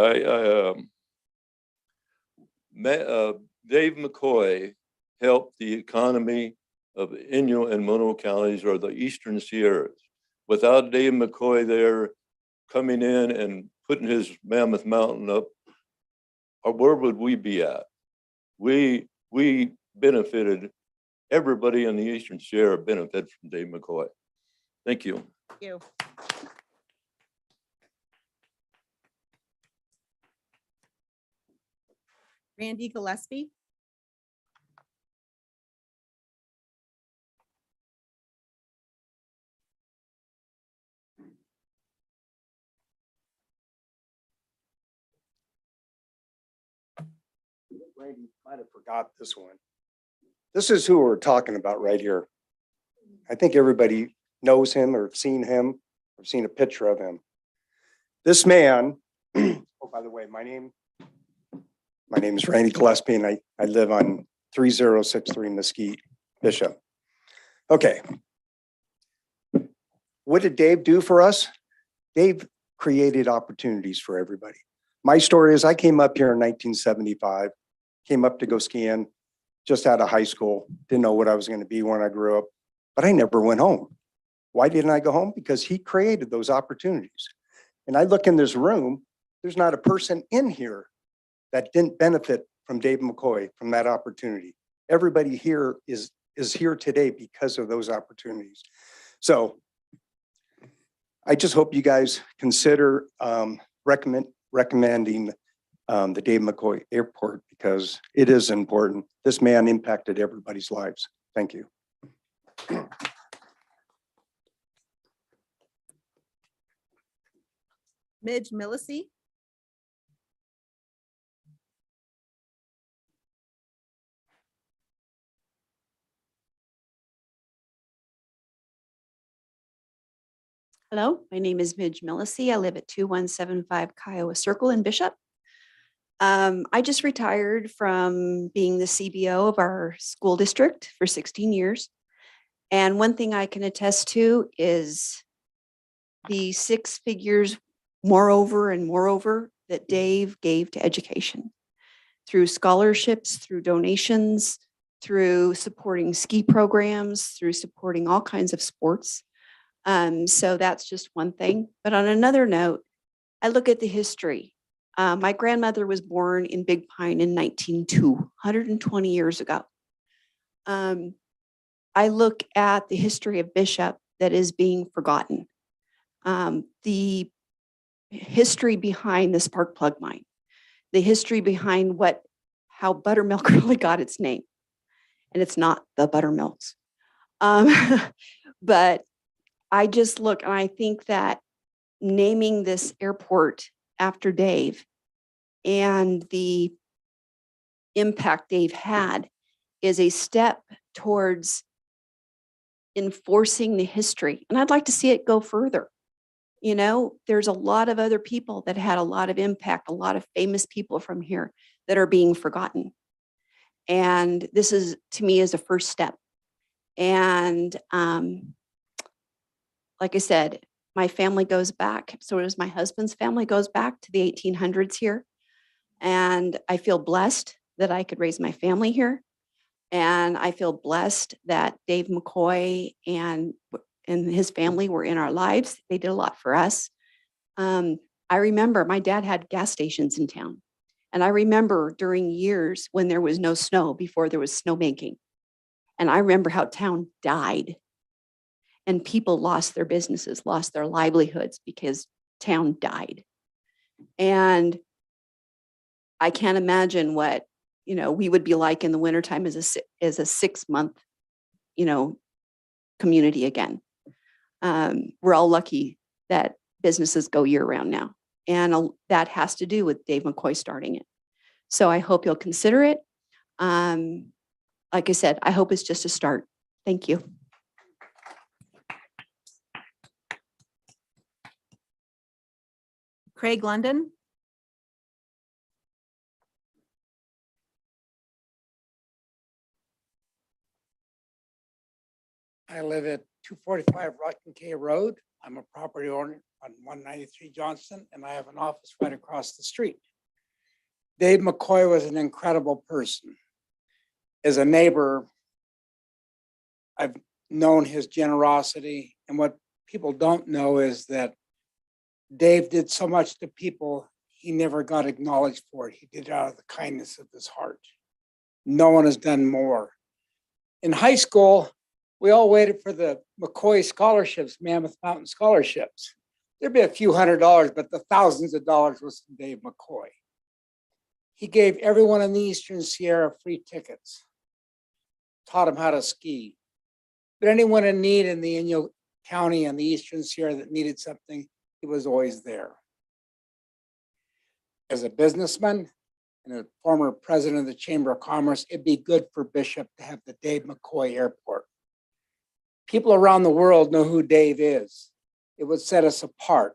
Dave McCoy helped the economy of Inyo and Mono counties, or the Eastern Sierras. Without Dave McCoy there coming in and putting his Mammoth Mountain up, where would we be at? We benefited, everybody in the Eastern Sierra benefited from Dave McCoy. Thank you. Thank you. Randy Gillespie. Randy might have forgot this one. This is who we're talking about right here. I think everybody knows him or seen him or seen a picture of him. This man, oh, by the way, my name is Randy Gillespie, and I live on 3063 Mesquite, Bishop. Okay. What did Dave do for us? Dave created opportunities for everybody. My story is I came up here in 1975, came up to go skiing, just out of high school, didn't know what I was going to be when I grew up, but I never went home. Why didn't I go home? Because he created those opportunities. And I look in this room, there's not a person in here that didn't benefit from Dave McCoy, from that opportunity. Everybody here is here today because of those opportunities. So I just hope you guys consider recommending the Dave McCoy Airport, because it is important. This man impacted everybody's lives. Thank you. Midge Millisey. Hello, my name is Midge Millisey. I live at 2175 Kiowa Circle in Bishop. I just retired from being the CBO of our school district for 16 years. And one thing I can attest to is the 6 figures moreover and moreover that Dave gave to education through scholarships, through donations, through supporting ski programs, through supporting all kinds of sports. So that's just one thing. But on another note, I look at the history. My grandmother was born in Big Pine in 1902, 120 years ago. I look at the history of Bishop that is being forgotten. The history behind the spark plug mine, the history behind how buttermilk really got its name. And it's not the buttermilks. But I just look and I think that naming this airport after Dave and the impact Dave had is a step towards enforcing the history. And I'd like to see it go further. You know, there's a lot of other people that had a lot of impact, a lot of famous people from here that are being forgotten. And this is, to me, is a first step. And like I said, my family goes back, so does my husband's family goes back to the 1800s here. And I feel blessed that I could raise my family here. And I feel blessed that Dave McCoy and his family were in our lives. They did a lot for us. I remember my dad had gas stations in town. And I remember during years when there was no snow, before there was snowmaking. And I remember how town died. And people lost their businesses, lost their livelihoods because town died. And I can't imagine what, we would be like in the wintertime as a 6-month, community again. We're all lucky that businesses go year round now. And that has to do with Dave McCoy starting it. So I hope you'll consider it. Like I said, I hope it's just a start. Thank you. Craig London. I live at 245 Rocking K Road. I'm a property owner on 193 Johnston, and I have an office right across the street. Dave McCoy was an incredible person. As a neighbor, I've known his generosity, and what people don't know is that Dave did so much to people, he never got acknowledged for it. He did it out of the kindness of his heart. No one has done more. In high school, we all waited for the McCoy scholarships, Mammoth Mountain scholarships. There'd be a few $100s, but the thousands of dollars was from Dave McCoy. He gave everyone in the Eastern Sierra free tickets, taught them how to ski. But anyone in need in the Inyo County and the Eastern Sierra that needed something, he was always there. As a businessman and a former president of the Chamber of Commerce, it'd be good for Bishop to have the Dave McCoy Airport. People around the world know who Dave is. It would set us apart.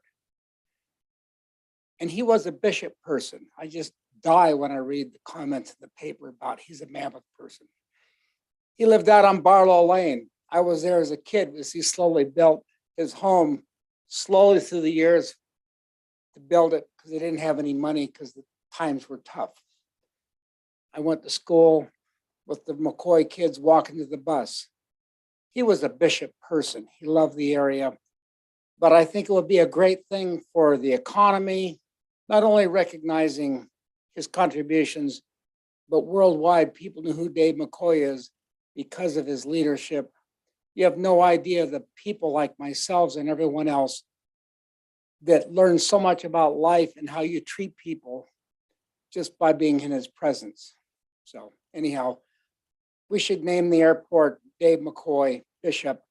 And he was a Bishop person. I just die when I read the comments in the paper about he's a Mammoth person. He lived out on Barlow Lane. I was there as a kid as he slowly built his home, slowly through the years to build it because they didn't have any money because the times were tough. I went to school with the McCoy kids walking to the bus. He was a Bishop person. He loved the area. But I think it would be a great thing for the economy, not only recognizing his contributions, but worldwide, people knew who Dave McCoy is because of his leadership. You have no idea the people like myself and everyone else that learn so much about life and how you treat people just by being in his presence. So anyhow, we should name the airport Dave McCoy Bishop,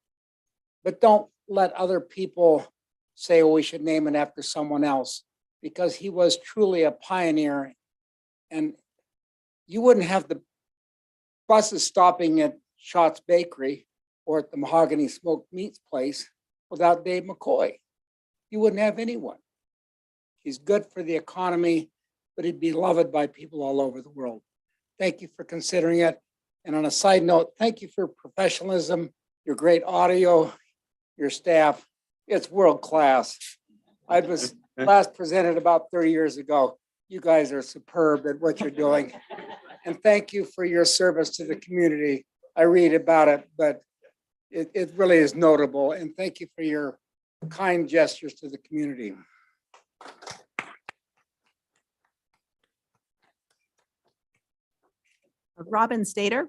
but don't let other people say, oh, we should name it after someone else, because he was truly a pioneer. And you wouldn't have the buses stopping at Schott's Bakery or at the Mahogany Smoked Meats place without Dave McCoy. you wouldn't have anyone. He's good for the economy, but he'd be loved by people all over the world. Thank you for considering it. And on a side note, thank you for professionalism, your great audio, your staff. It's world class. I was last presented about 30 years ago. You guys are superb at what you're doing. And thank you for your service to the community. I read about it, but it really is notable. And thank you for your kind gestures to the community. Robin Stater.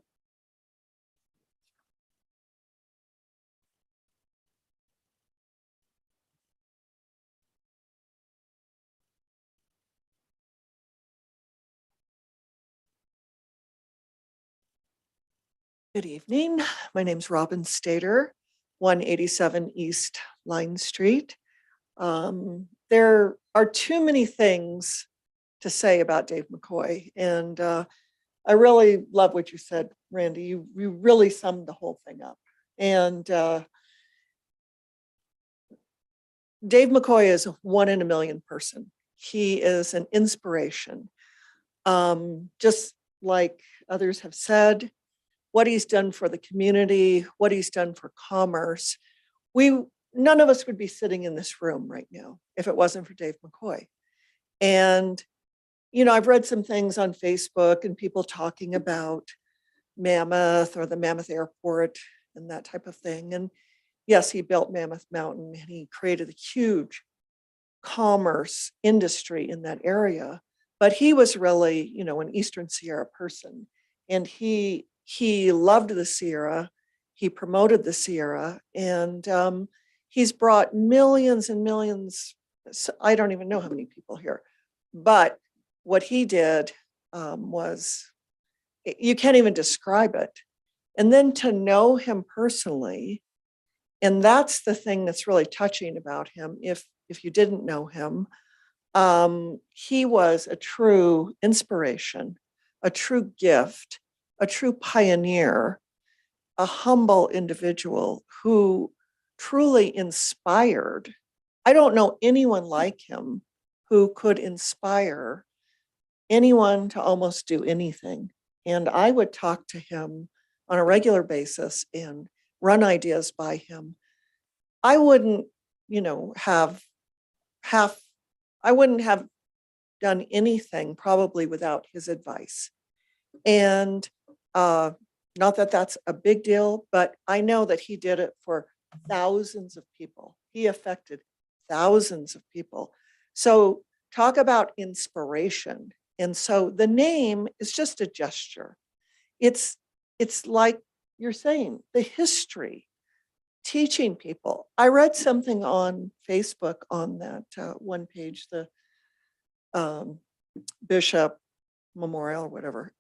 Good evening. My name's Robin Stater, 187 East Line Street. There are too many things to say about Dave McCoy, and I really love what you said, Randy. You really summed the whole thing up. And Dave McCoy is a 1 in a million person. He is an inspiration. Just like others have said, what he's done for the community, what he's done for commerce. None of us would be sitting in this room right now if it wasn't for Dave McCoy. And, you know, I've read some things on Facebook and people talking about Mammoth or the Mammoth Airport and that type of thing. And yes, he built Mammoth Mountain and he created a huge commerce industry in that area. But he was really, you know, an Eastern Sierra person. And he loved the Sierra. He promoted the Sierra, and he's brought millions and millions. I don't even know how many people here, but what he did was, you can't even describe it. And then to know him personally, and that's the thing that's really touching about him. If you didn't know him, he was a true inspiration, a true gift, a true pioneer, a humble individual who truly inspired. I don't know anyone like him who could inspire anyone to almost do anything. And I would talk to him on a regular basis and run ideas by him. I wouldn't, you know, I wouldn't have done anything probably without his advice. And not that that's a big deal, but I know that he did it for thousands of people. He affected thousands of people. So talk about inspiration. And so the name is just a gesture. It's like you're saying, the history, teaching people. I read something on Facebook on that one page, the Bishop Memorial or whatever.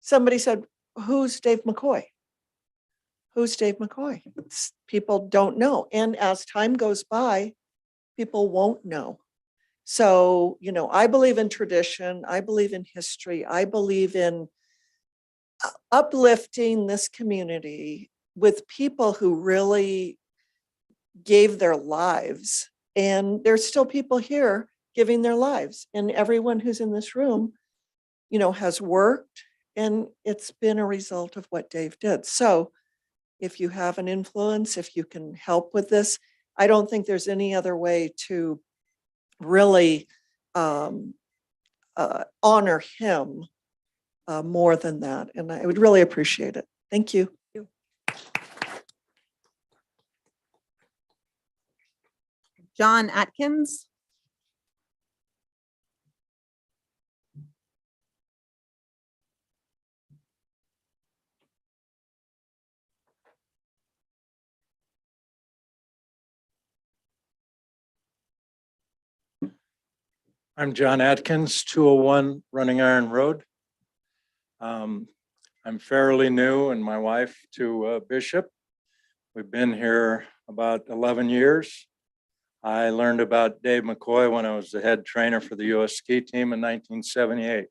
Somebody said, who's Dave McCoy? Who's Dave McCoy? People don't know. And as time goes by, people won't know. So, you know, I believe in tradition. I believe in history. I believe in uplifting this community with people who really gave their lives. And there's still people here giving their lives. And everyone who's in this room, you know, has worked. And it's been a result of what Dave did. So if you have an influence, if you can help with this, I don't think there's any other way to really honor him more than that. And I would really appreciate it. Thank you. John Atkins. I'm John Atkins, 201 Running Iron Road. I'm fairly new, and my wife to Bishop. We've been here about 11 years. I learned about Dave McCoy when I was the head trainer for the U.S. ski team in 1978.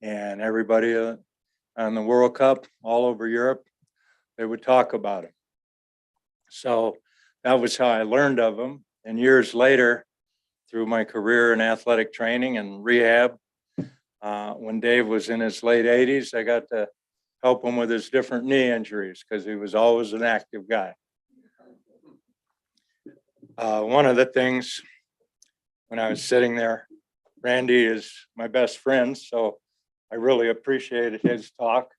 And everybody on the World Cup all over Europe, they would talk about him. So that was how I learned of him. And years later, through my career in athletic training and rehab, when Dave was in his late 80s, I got to help him with his different knee injuries because he was always an active guy. One of the things when I was sitting there, Randy is my best friend, so I really appreciated his talk.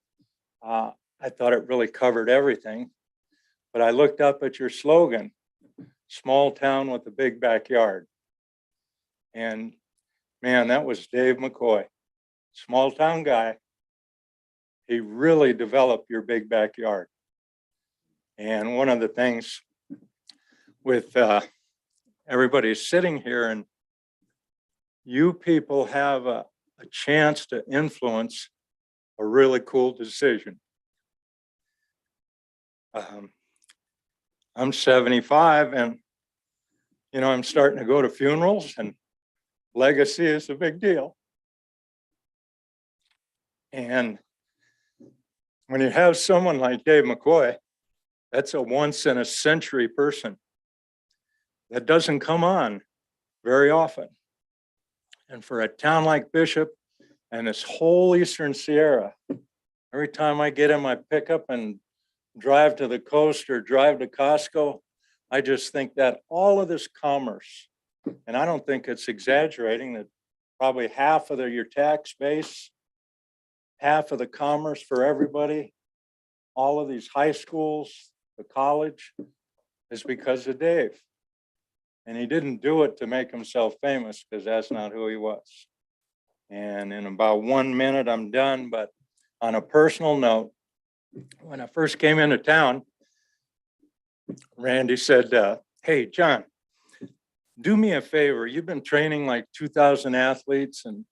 I thought it really covered everything, but I looked up at your slogan, small town with a big backyard. And man, that was Dave McCoy, small town guy. He really developed your big backyard. And one of the things with everybody sitting here, and you people have a chance to influence a really cool decision. I'm 75 and, you know, I'm starting to go to funerals, and legacy is a big deal. And when you have someone like Dave McCoy, that's a once in a century person that doesn't come on very often. And for a town like Bishop and this whole Eastern Sierra, every time I get in my pickup and drive to the coast or drive to Costco, I just think that all of this commerce, and I don't think it's exaggerating, that probably half of your tax base, half of the commerce for everybody, all of these high schools, the college, is because of Dave. And he didn't do it to make himself famous, because that's not who he was. And in about 1 minute, I'm done. But on a personal note, when I first came into town, Randy said, hey, John, do me a favor. You've been training like 2,000 athletes, and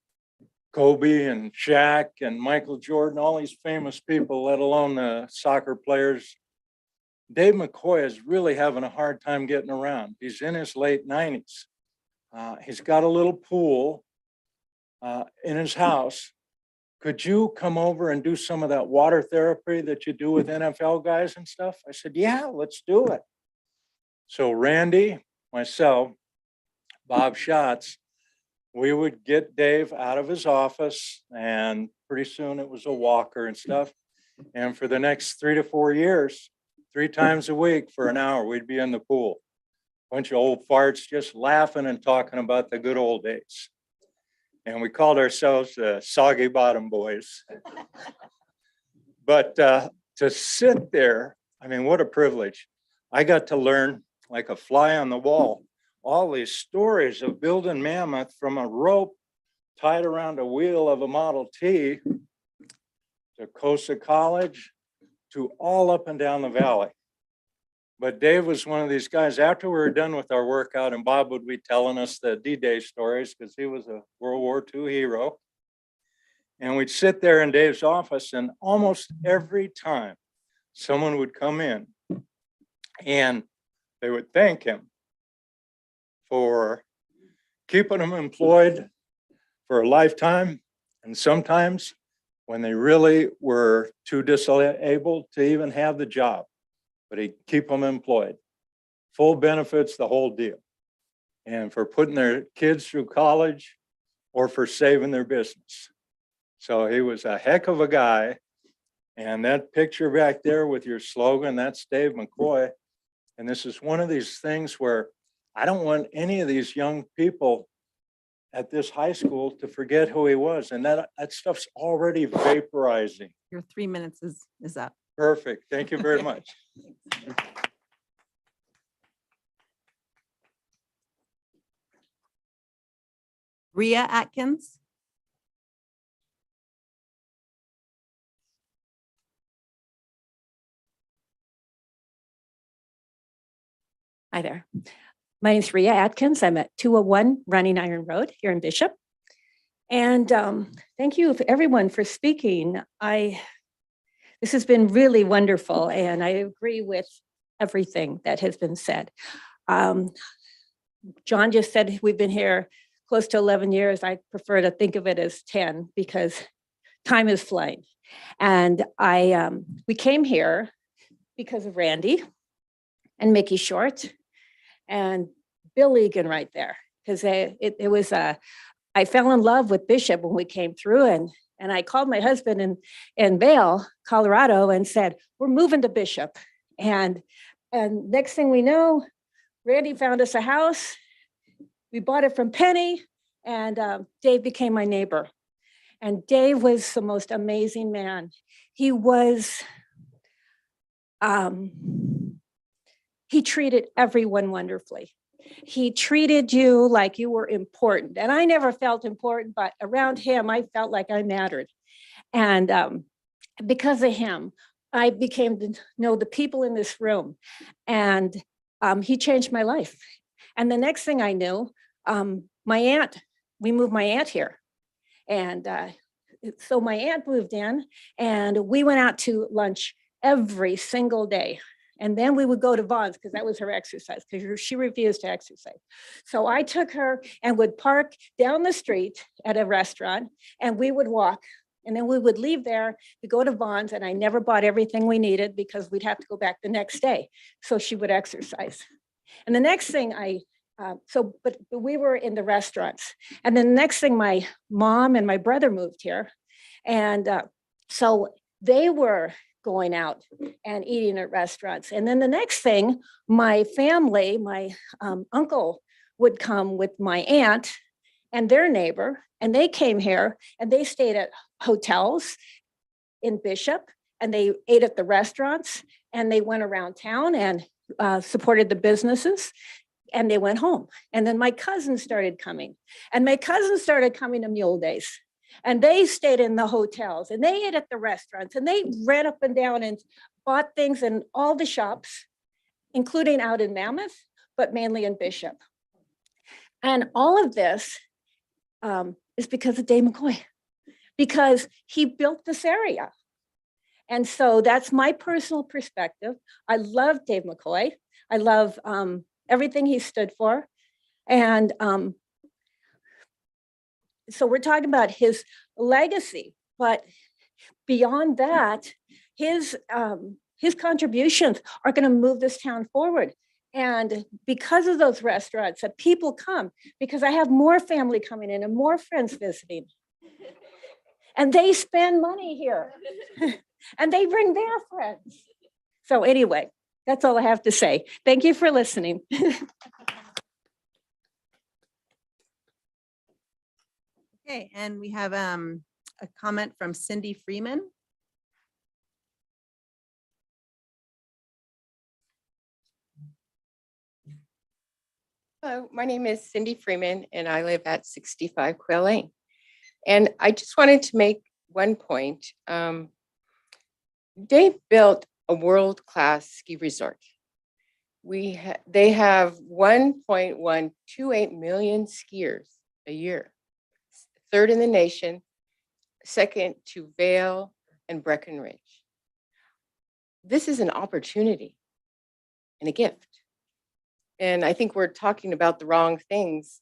Kobe and Shaq and Michael Jordan, all these famous people, let alone the soccer players. Dave McCoy is really having a hard time getting around. He's in his late 90s. He's got a little pool in his house. Could you come over and do some of that water therapy that you do with NFL guys and stuff? I said, yeah, let's do it. So Randy, myself, Bob Schatz, we would get Dave out of his office, and pretty soon it was a walker and stuff. And for the next 3 to 4 years, 3 times a week for an hour, we'd be in the pool. Bunch of old farts just laughing and talking about the good old days. And we called ourselves the Soggy Bottom Boys. But to sit there, I mean, what a privilege. I got to learn like a fly on the wall, all these stories of building Mammoth from a rope tied around a wheel of a Model T to Cosa College to all up and down the valley. But Dave was one of these guys, after we were done with our workout, and Bob would be telling us the D-Day stories because he was a World War II hero. And we'd sit there in Dave's office, and almost every time someone would come in and they would thank him for keeping them employed for a lifetime. And sometimes when they really were too disabled to even have the job, but he'd keep them employed, full benefits, the whole deal. And for putting their kids through college or for saving their business. So he was a heck of a guy. And that picture back there with your slogan, that's Dave McCoy. And this is one of these things where I don't want any of these young people at this high school to forget who he was. And that stuff's already vaporizing. Your 3 minutes is up. Perfect. Thank you very much. Rhea Atkins. Hi there. My name is Rhea Atkins. I'm at 201 Running Iron Road here in Bishop. And thank you for everyone for speaking. This has been really wonderful, and I agree with everything that has been said. John just said we've been here close to 11 years. I prefer to think of it as 10 because time is flying. And we came here because of Randy and Mickey Short. And Bill Egan right there, because it was I fell in love with Bishop when we came through, and I called my husband in Vail, Colorado, and said, we're moving to Bishop. And next thing we know, Randy found us a house. We bought it from Penny, and Dave became my neighbor. And Dave was the most amazing man. He was, he treated everyone wonderfully. He treated you like you were important. And I never felt important, but around him, I felt like I mattered. And because of him, I became to know the people in this room. And he changed my life. And the next thing I knew, my aunt, we moved my aunt here. And so my aunt moved in, and we went out to lunch every single day. And then we would go to Vaughn's because that was her exercise, because she refused to exercise. So I took her and would park down the street at a restaurant, and we would walk. And then we would leave there to go to Vaughn's, and I never bought everything we needed because we'd have to go back the next day. So she would exercise. And the next thing but we were in the restaurants. And then the next thing, my mom and my brother moved here. And so they were going out and eating at restaurants. And then the next thing, my family, my uncle would come with my aunt and their neighbor, and they came here and they stayed at hotels in Bishop, and they ate at the restaurants, and they went around town and supported the businesses, and they went home. And then my cousins started coming, and my cousins started coming to Mule Days. And they stayed in the hotels, and they ate at the restaurants, and they ran up and down and bought things in all the shops, including out in Mammoth, but mainly in Bishop. And all of this is because of Dave McCoy, because he built this area. And so that's my personal perspective. I love Dave McCoy. I love everything he stood for. And so we're talking about his legacy, but beyond that, his contributions are going to move this town forward. And because of those restaurants, that people come, because I have more family coming in and more friends visiting. And they spend money here and they bring their friends. So anyway, that's all I have to say. Thank you for listening. Okay, and we have a comment from Cindy Freeman. Hello, my name is Cindy Freeman, and I live at 65 Quail Lane. And I just wanted to make one point. Dave built a world-class ski resort. They have 1.128 million skiers a year, third in the nation, second to Vail and Breckenridge. This is an opportunity and a gift. And I think we're talking about the wrong things,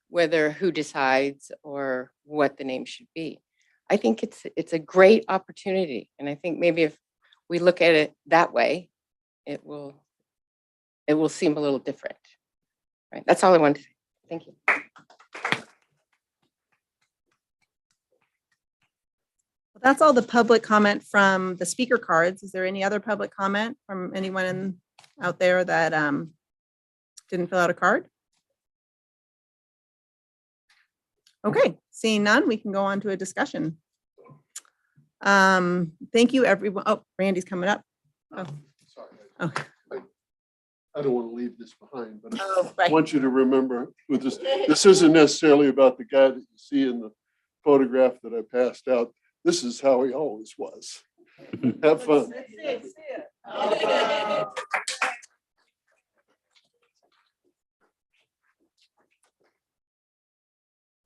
whether who decides or what the name should be. I think it's a great opportunity. And I think maybe if we look at it that way, it will seem a little different. Right? That's all I wanted to say. Thank you. Well, that's all the public comment from the speaker cards. Is there any other public comment from anyone out there that didn't fill out a card? Okay, seeing none, we can go on to a discussion. Thank you, everyone. Oh, Randy's coming up. Oh, Sorry. Okay. I don't want to leave this behind, but Oh, I right. want you to remember with this isn't necessarily about the guy that you see in the photograph that I passed out. This is how he always was. Have fun.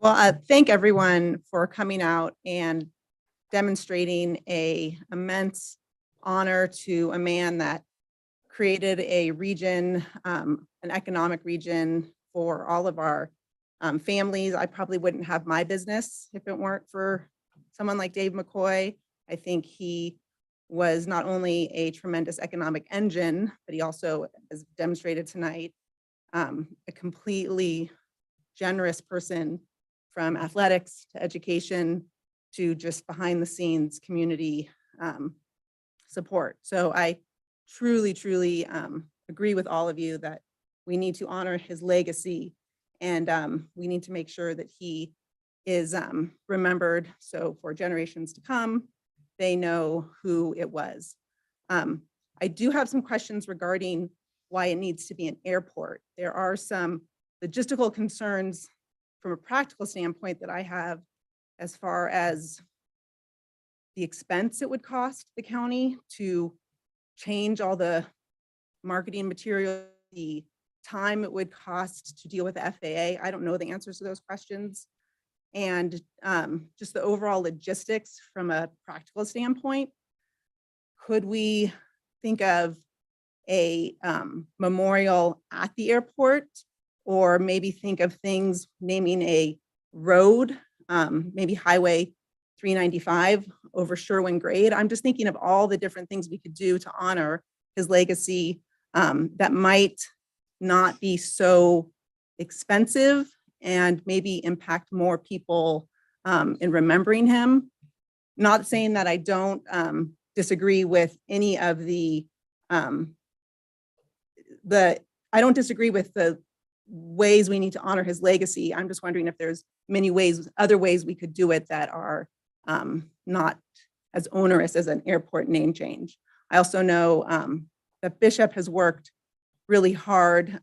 Well, I thank everyone for coming out and demonstrating a immense honor to a man that created a region, an economic region for all of our families. I probably wouldn't have my business if it weren't for someone like Dave McCoy. I think he was not only a tremendous economic engine, but he also, as demonstrated tonight, a completely generous person, from athletics to education to just behind the scenes community support. So I truly agree with all of you that we need to honor his legacy, and we need to make sure that he is remembered. So for generations to come, they know who it was. I do have some questions regarding why it needs to be an airport. There are some logistical concerns from a practical standpoint that I have, as far as the expense it would cost the county to change all the marketing material, the time it would cost to deal with the FAA. I don't know the answers to those questions. And just the overall logistics from a practical standpoint. Could we think of a memorial at the airport, or maybe think of things, naming a road, maybe Highway 395 over Sherwin Grade? I'm just thinking of all the different things we could do to honor his legacy that might not be so expensive and maybe impact more people in remembering him. Not saying that I don't disagree with any of the I don't disagree with the ways we need to honor his legacy. I'm just wondering if there's many ways, other ways we could do it that are not as onerous as an airport name change. I also know that Bishop has worked really hard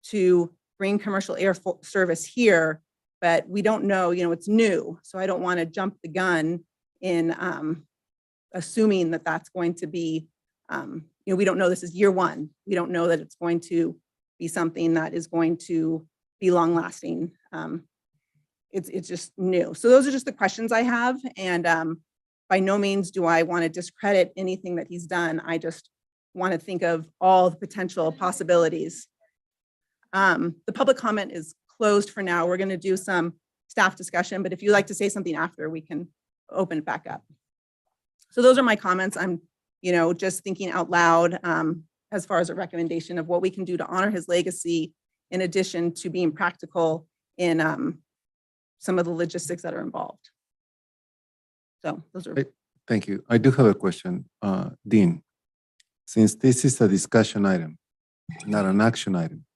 to bring commercial air service here, but we don't know, it's new. So I don't want to jump the gun in assuming that that's going to be, we don't know, this is year one. We don't know that it's going to be something that is going to be long lasting. It's just new. So those are just the questions I have. And by no means do I want to discredit anything that he's done. I just want to think of all the potential possibilities. The public comment is closed for now. We're going to do some staff discussion, but if you'd like to say something after, we can open it back up. So those are my comments. I'm, just thinking out loud as far as a recommendation of what we can do to honor his legacy, in addition to being practical in some of the logistics that are involved. So those are. Thank you. I do have a question. Dean, since this is a discussion item, not an action item,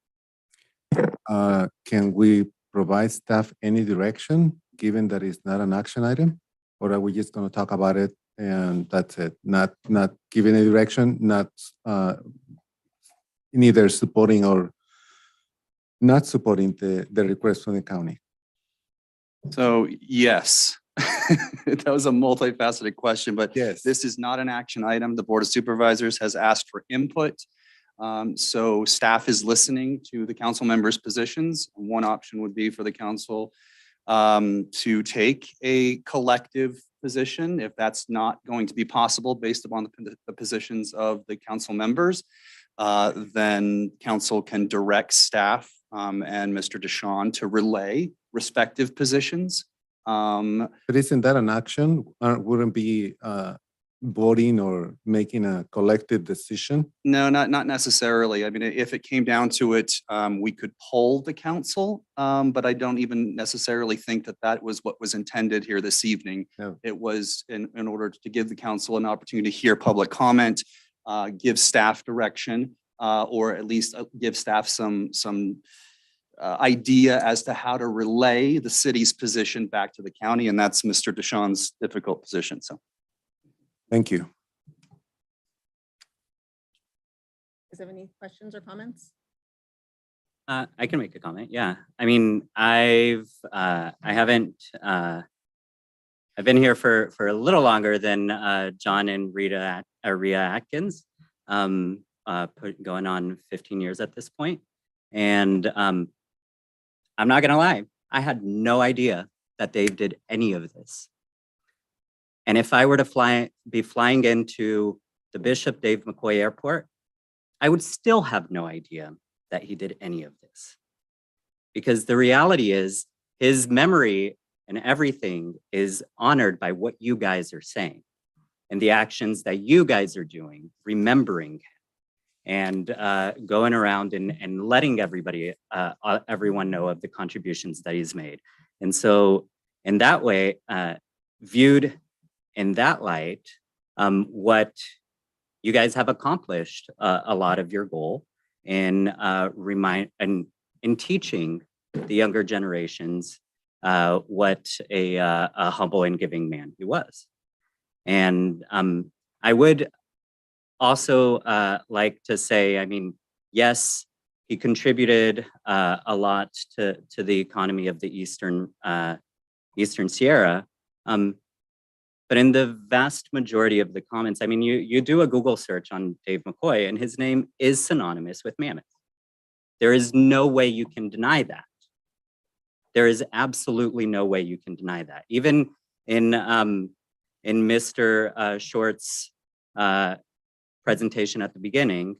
can we provide staff any direction, given that it's not an action item? Or are we just going to talk about it and that's it? Not giving a direction, not neither supporting or not supporting the request from the county? So yes, that was a multifaceted question, but Yes. this is not an action item. The Board of Supervisors has asked for input. So staff is listening to the council members' positions. One option would be for the council to take a collective position. If that's not going to be possible based upon the positions of the council members, then council can direct staff and Mr. Deshawn to relay respective positions. But isn't that an action? Wouldn't be voting or making a collective decision? No, not necessarily. I mean, if it came down to it, we could poll the council, but I don't even necessarily think that that was what was intended here this evening. No. It was in order to give the council an opportunity to hear public comment, give staff direction, or at least give staff some idea as to how to relay the city's position back to the county, and that's Mr. Deshawn's difficult position. So. Thank you. Is there any questions or comments? I can make a comment. Yeah. I mean, I've been here for a little longer than John and Rhea Atkins, going on 15 years at this point. And I'm not gonna lie, I had no idea that Dave did any of this. And if I were to be flying into the Bishop Dave McCoy Airport, I would still have no idea that he did any of this. Because the reality is his memory and everything is honored by what you guys are saying and the actions that you guys are doing, remembering him. and going around and letting everyone know of the contributions that he's made. And so in that way, viewed in that light, what you guys have accomplished a lot of your goal in in teaching the younger generations what a humble and giving man he was. And I would also like to say, I mean, yes, he contributed a lot to the economy of the Eastern Sierra. But in the vast majority of the comments, I mean, you do a Google search on Dave McCoy and his name is synonymous with Mammoth. There is no way you can deny that. There is absolutely no way you can deny that. Even in Mr. Short's presentation at the beginning,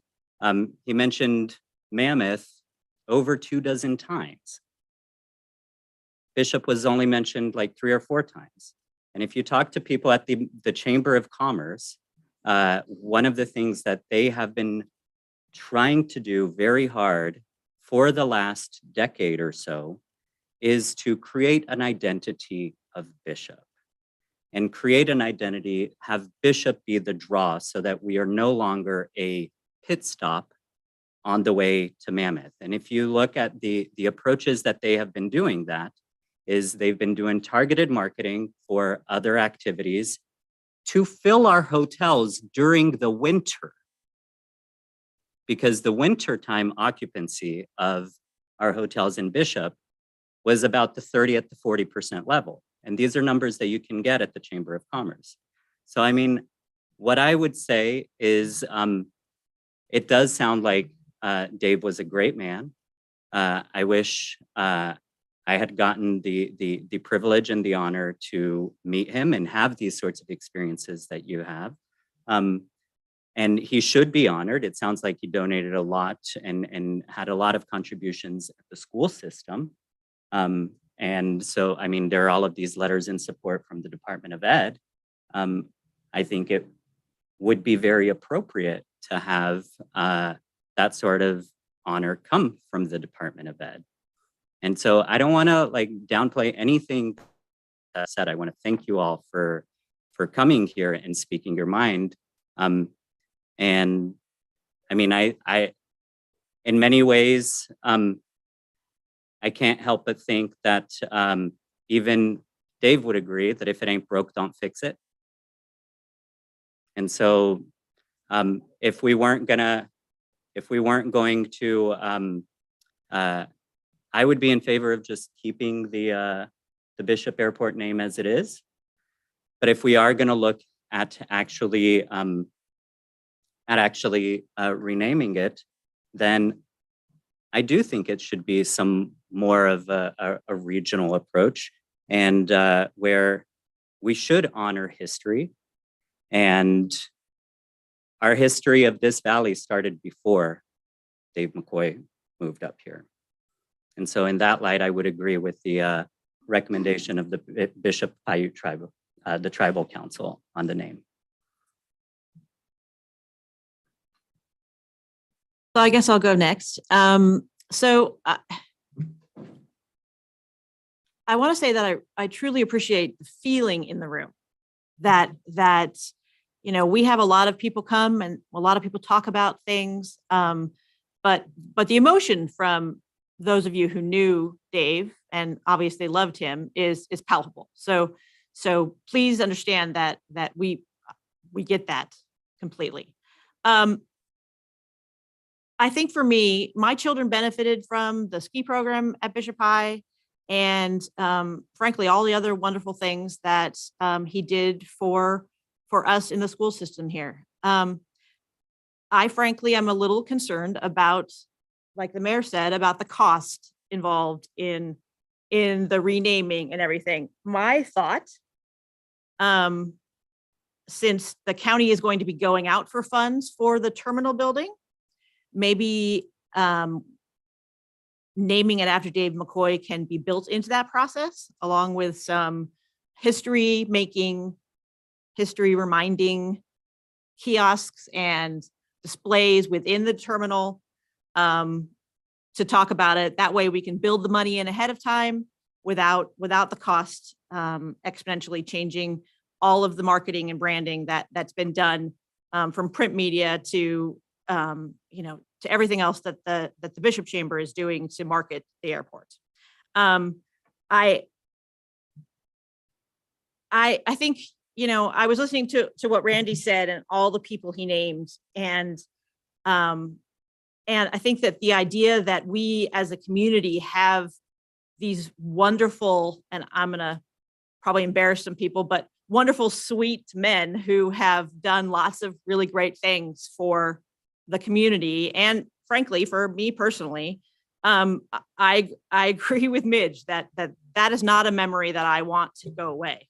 he mentioned Mammoth over 24 times. Bishop was only mentioned like 3 or 4 times. And if you talk to people at the Chamber of Commerce, one of the things that they have been trying to do very hard for the last decade or so is to create an identity of Bishop and create an identity, have Bishop be the draw so that we are no longer a pit stop on the way to Mammoth. And if you look at the approaches that they have been doing, that is they've been doing targeted marketing for other activities to fill our hotels during the winter, because the wintertime occupancy of our hotels in Bishop was about the 30 to 40% level. And these are numbers that you can get at the Chamber of Commerce. So, I mean, what I would say is it does sound like Dave was a great man. I wish I had gotten the privilege and the honor to meet him and have these sorts of experiences that you have. And he should be honored. It sounds like he donated a lot and had a lot of contributions at the school system. And so, I mean, there are all of these letters in support from the Department of Ed. I think it would be very appropriate to have that sort of honor come from the Department of Ed. And so I don't want to like downplay anything that said. I want to thank you all for coming here and speaking your mind. And I mean, I in many ways, I can't help but think that even Dave would agree that if it ain't broke, don't fix it. And so if we weren't going to, I would be in favor of just keeping the Bishop Airport name as it is. But if we are going to look at actually renaming it, then I do think it should be some more of a regional approach, and where we should honor history. And our history of this valley started before Dave McCoy moved up here. And so in that light, I would agree with the recommendation of the Bishop Paiute Tribal, the Tribal Council on the name. So I guess I'll go next. So I want to say that I truly appreciate the feeling in the room that you know, we have a lot of people come and a lot of people talk about things, but the emotion from those of you who knew Dave and obviously loved him is palpable. So please understand that we get that completely. I think for me, my children benefited from the ski program at Bishop High and frankly, all the other wonderful things that he did for us in the school system here. I frankly am a little concerned about, like the mayor said, about the cost involved in the renaming and everything. My thought, since the county is going to be going out for funds for the terminal building, maybe naming it after Dave McCoy can be built into that process, along with some history reminding kiosks and displays within the terminal to talk about it. That way we can build the money in ahead of time without the cost exponentially changing all of the marketing and branding that's been done from print media to to everything else that the Bishop Chamber is doing to market the airport. I think, I was listening to what Randy said and all the people he named, and I think that the idea that we as a community have these wonderful, and I'm gonna probably embarrass some people, but wonderful, sweet men who have done lots of really great things for the community and frankly for me personally. I agree with Midge that is not a memory that I want to go away.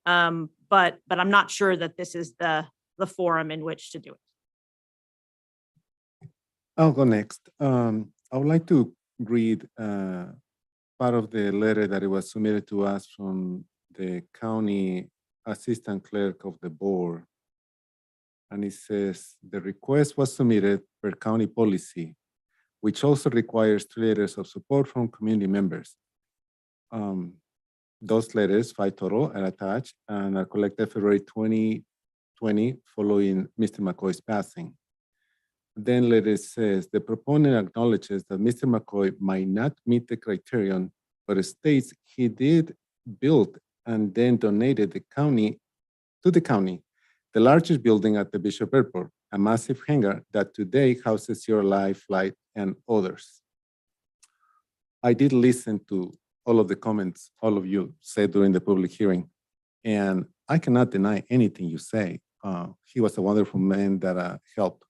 But I'm not sure that this is the forum in which to do it. I'll go next. I would like to read part of the letter that it was submitted to us from the county assistant clerk of the board. And it says, the request was submitted per county policy, which also requires 3 letters of support from community members. Those letters, 5 total, are attached and are collected February 2020 following Mr. McCoy's passing. Then letter says, the proponent acknowledges that Mr. McCoy might not meet the criterion, but states he did build and then donated to the county, the largest building at the Bishop Airport, a massive hangar that today houses your live flight and others. I did listen to all of the comments all of you said during the public hearing, and I cannot deny anything you say. He was a wonderful man that helped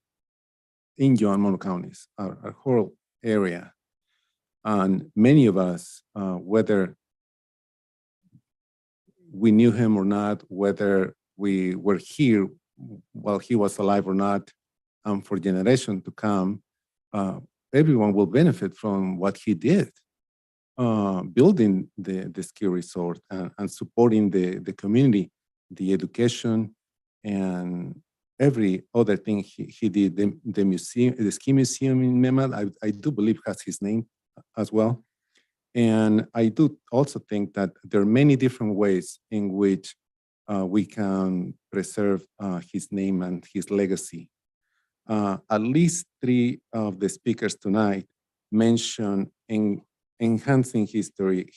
Inyo and Mono counties, our whole area. And many of us, whether we knew him or not, whether we were here while he was alive or not, for generations to come, everyone will benefit from what he did, building the ski resort and supporting the community, the education, and every other thing he did. The museum, the ski museum in Memad, I do believe has his name as well. And I do also think that there are many different ways in which we can preserve his name and his legacy. At least 3 of the speakers tonight mentioned enhancing history,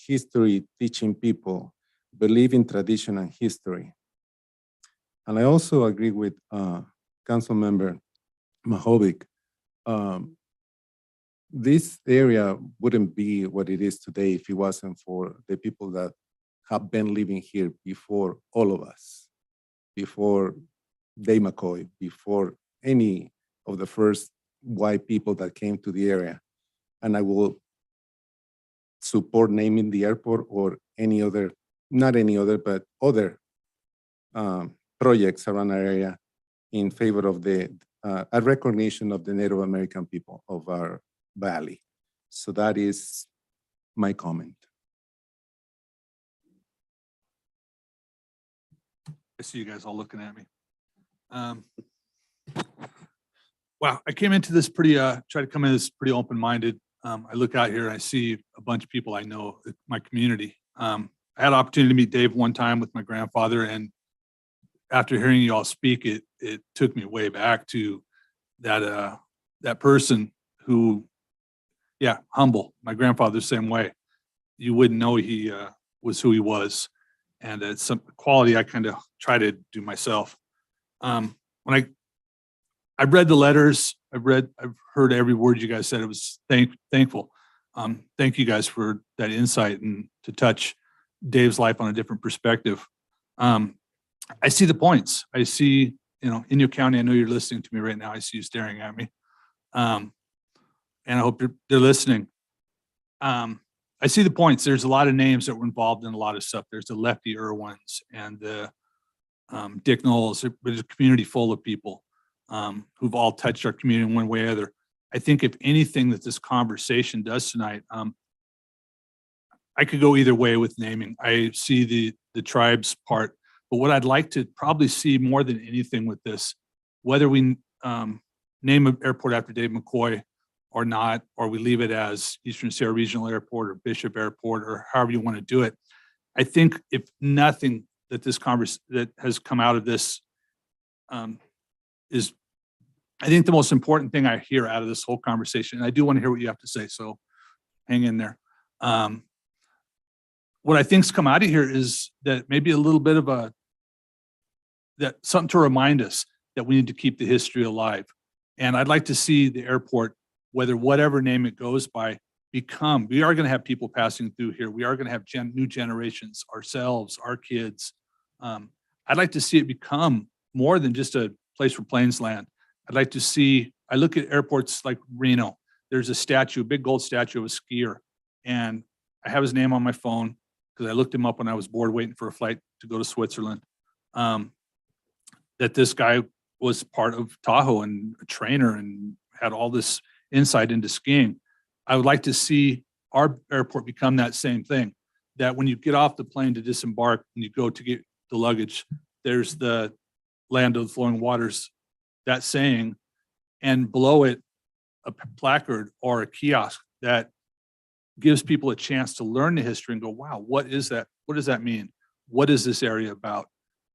teaching people, believe in tradition and history. And I also agree with Council Member Mahovic. This area wouldn't be what it is today if it wasn't for the people that have been living here before all of us, before Dave McCoy, before any of the first white people that came to the area. And I will support naming the airport or any other, not any other, but other projects around our area in favor of a recognition of the Native American people of our valley. So that is my comment. I see you guys all looking at me. Wow, I came into this tried to come in this pretty open-minded. I look out here and I see a bunch of people I know, my community. I had an opportunity to meet Dave one time with my grandfather, and after hearing you all speak, it took me way back to that person who, yeah, humble. My grandfather the same way. You wouldn't know he was who he was, and it's some quality I kind of try to do myself. When I read the letters, I've heard every word you guys said. It was thankful. Thank you guys for that insight and to touch Dave's life on a different perspective. I see the points. I see, Inyo County, I know you're listening to me right now. I see you staring at me. And I hope they're listening. I see the points. There's a lot of names that were involved in a lot of stuff. There's the Lefty Irwins and the Dick Knowles. There's a community full of people who've all touched our community in one way or other. I think if anything that this conversation does tonight, I could go either way with naming. I see the tribes part, but what I'd like to probably see more than anything with this, whether we name an airport after Dave McCoy or not, or we leave it as Eastern Sierra Regional Airport or Bishop Airport or however you want to do it. I think if nothing that that has come out of this is, I think the most important thing I hear out of this whole conversation, and I do want to hear what you have to say, so hang in there. What I think's come out of here is that maybe a little bit of something to remind us that we need to keep the history alive. And I'd like to see the airport, whatever name it goes by, we are going to have people passing through here. We are going to have new generations, ourselves, our kids. I'd like to see it become more than just a place where planes land. I'd like to see, I look at airports like Reno, there's a statue, a big gold statue of a skier. And I have his name on my phone because I looked him up when I was bored waiting for a flight to go to Switzerland. That this guy was part of Tahoe and a trainer and had all this insight into skiing. I would like to see our airport become that same thing, that when you get off the plane to disembark and you go to get the luggage, there's the land of the flowing waters, that saying, and below it, a placard or a kiosk that gives people a chance to learn the history and go, wow, what is that? What does that mean? What is this area about?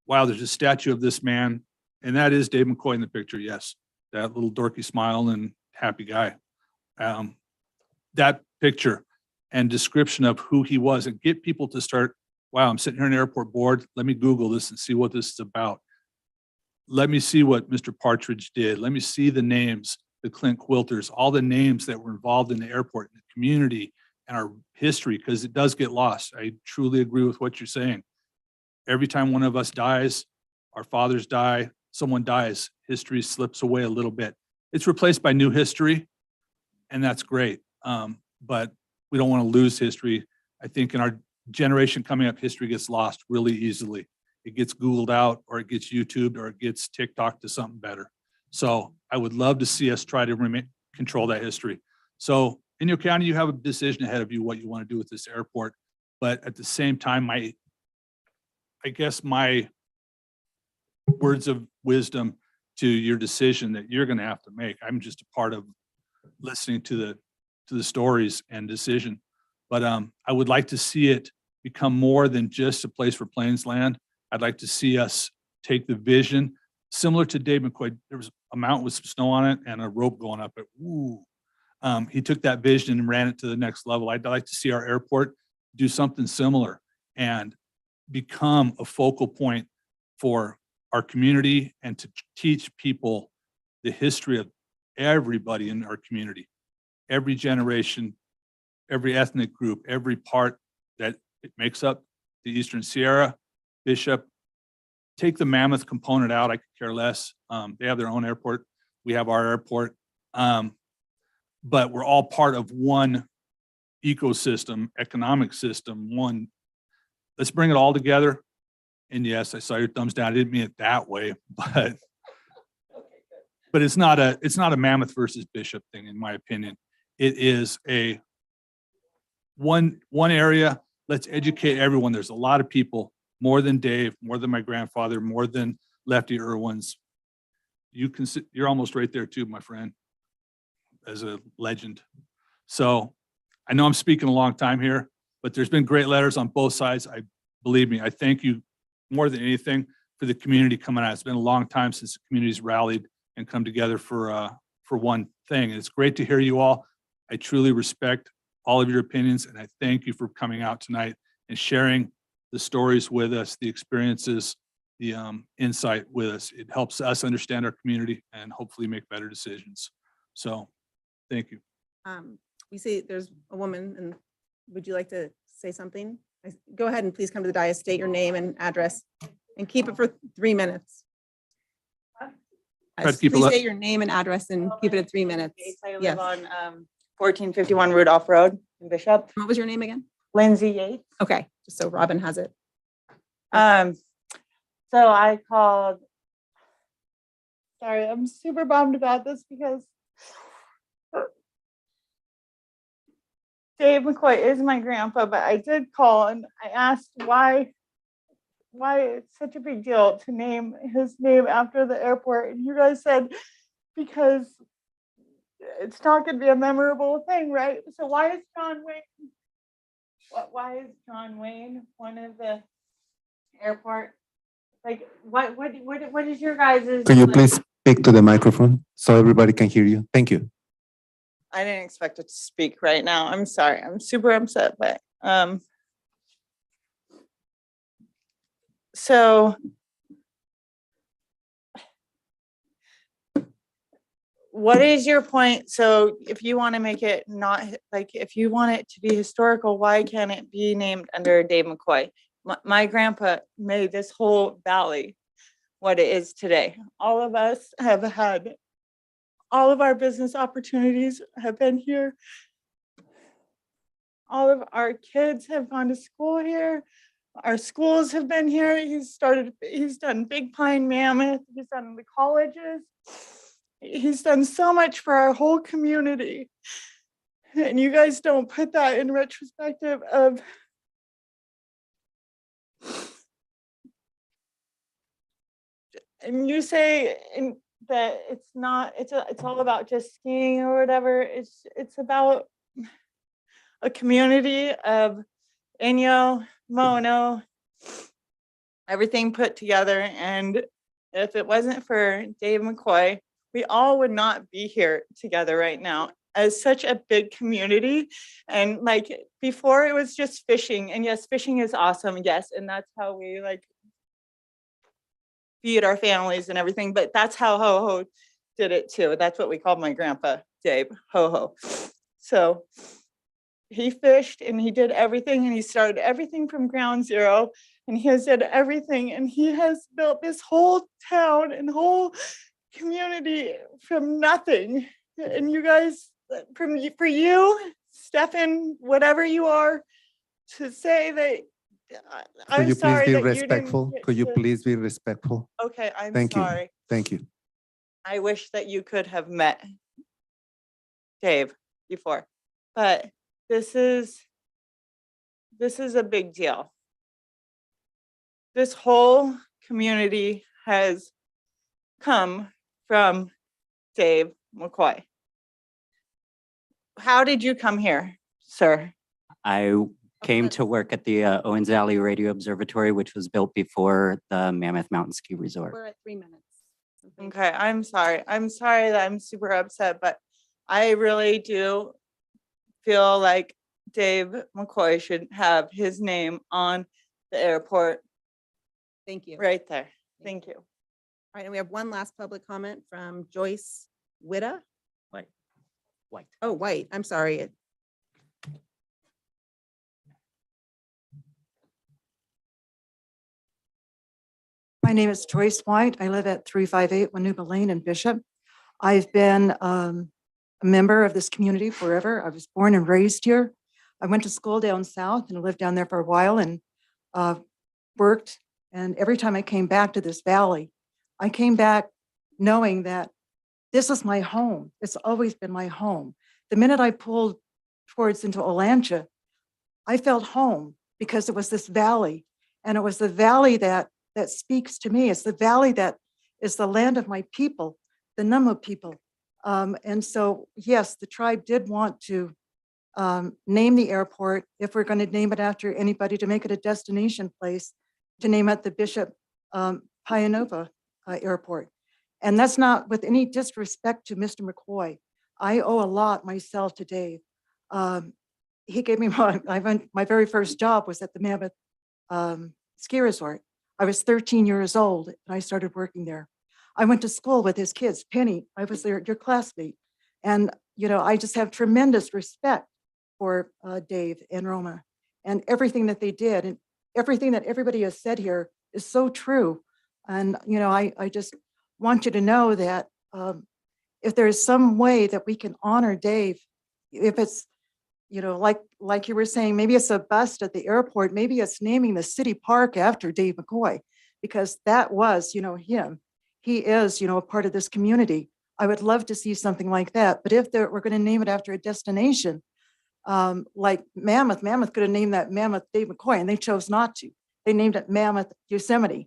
Wow, there's a statue of this man. And that is Dave McCoy in the picture. Yes. That little dorky smile and happy guy. That picture and description of who he was, and get people to start, wow, I'm sitting here in an airport board. Let me Google this and see what this is about. Let me see what Mr. Partridge did. Let me see the names, the Clint Quilters, all the names that were involved in the airport, in the community, and our history, because it does get lost. I truly agree with what you're saying. Every time one of us dies, our fathers die, someone dies, history slips away a little bit. It's replaced by new history, and that's great. But we don't want to lose history. I think in our generation coming up, history gets lost really easily. It gets Googled out, or it gets YouTubed, or it gets TikTok to something better. So I would love to see us try to control that history. So in your county, you have a decision ahead of you what you want to do with this airport. But at the same time, I guess my words of wisdom to your decision that you're going to have to make. I'm just a part of listening to the stories and decision. But I would like to see it become more than just a place where planes land. I'd like to see us take the vision similar to Dave McCoy. There was a mountain with some snow on it and a rope going up it. Ooh. He took that vision and ran it to the next level. I'd like to see our airport do something similar and become a focal point for our community and to teach people the history of everybody in our community, every generation, every ethnic group, every part that it makes up the Eastern Sierra, Bishop. Take the Mammoth component out, I could care less. They have their own airport. We have our airport. But we're all part of one ecosystem, economic system, one. Let's bring it all together. And yes, I saw your thumbs down. I didn't mean it that way, but it's not a Mammoth versus Bishop thing, in my opinion. It is a one area. Let's educate everyone. There's a lot of people, more than Dave, more than my grandfather, more than Lefty Irwin's. You're almost right there too, my friend, as a legend. So I know I'm speaking a long time here, but there's been great letters on both sides. Believe me, I thank you more than anything for the community coming out. It's been a long time since the community's rallied and come together for one thing. And it's great to hear you all. I truly respect all of your opinions, and I thank you for coming out tonight and sharing the stories with us, the experiences, the insight with us. It helps us understand our community and hopefully make better decisions. So thank you. We see there's a woman, and would you like to say something? Go ahead and please come to the dais, state your name and address, and keep it for 3 minutes. Try to keep it Please up. state your name and address and keep it at 3 minutes. I live Yes. on 1451 Rudolph Road in Bishop. What was your name again? Lindsay Yates. Okay, just so Robin has it. So I called. Sorry, I'm super bummed about this because Dave McCoy is my grandpa, but I did call and I asked why it's such a big deal to name his name after the airport. And you guys said, because it's not gonna be a memorable thing, right? So why is John Wayne, why is John Wayne one of the airport? Like, what is your guys'? Could you please speak to the microphone so everybody can hear you? Thank you. I didn't expect it to speak right now. I'm sorry. I'm super upset, but, so what is your point? So if you want to make it not like, if you want it to be historical, why can't it be named under Dave McCoy? My grandpa made this whole valley what it is today. All of us have had, all of our business opportunities have been here. All of our kids have gone to school here. Our schools have been here. He's done Big Pine, Mammoth, he's done the colleges. He's done so much for our whole community. And you guys don't put that in retrospective of and you say that it's not, it's all about just skiing or whatever. It's about a community of Inyo, Mono, everything put together. And if it wasn't for Dave McCoy, we all would not be here together right now as such a big community. And like before it was just fishing, and yes, fishing is awesome. Yes. And that's how we like feed our families and everything, but that's how Ho Ho did it too. That's what we called my grandpa, Dave, Ho Ho. So he fished and he did everything, and he started everything from ground zero, and he has did everything, and he has built this whole town and whole community from nothing. And you guys, for you, Stefan, whatever you are, to say that Could I'm you please sorry be that you didn't respectful? get Could you to- please be respectful? Okay, I'm Thank you. sorry. Thank you. I wish that you could have met Dave before, but this is a big deal. This whole community has come from Dave McCoy. How did you come here, sir? I came to work at the Owens Valley Radio Observatory, which was built before the Mammoth Mountain Ski Resort. We're at 3 minutes. Okay, I'm sorry. I'm sorry that I'm super upset, but I really do feel like Dave McCoy should have his name on the airport Thank you. right there. Thank you. All right, and we have one last public comment from Joyce Witta. White. Oh, White, I'm sorry. My name is Joyce White. I live at 358 Wanuba Lane in Bishop. I've been a member of this community forever. I was born and raised here. I went to school down south and lived down there for a while and worked. And every time I came back to this valley, I came back knowing that this is my home. It's always been my home. The minute I pulled towards into Olancha, I felt home because it was this valley, and it was the valley that speaks to me. It's the valley that is the land of my people, the Numa people. And so, yes, the tribe did want to name the airport, if we're going to name it after anybody, to make it a destination place, to name it the Bishop Payanova Airport. And that's not with any disrespect to Mr. McCoy. I owe a lot myself to Dave. He gave me my very first job was at the Mammoth Ski Resort. I was 13 years old and I started working there. I went to school with his kids. Penny, I was your classmate. And, you know, I just have tremendous respect for Dave and Roma and everything that they did. And everything that everybody has said here is so true. And, you know, I just want you to know that if there is some way that we can honor Dave, if it's, you know, like you were saying, maybe it's a bust at the airport, maybe it's naming the city park after Dave McCoy, because that was, you know, him. He is, you know, a part of this community. I would love to see something like that. But if we're going to name it after a destination, like Mammoth could have named that Mammoth Dave McCoy, and they chose not to. They named it Mammoth Yosemite.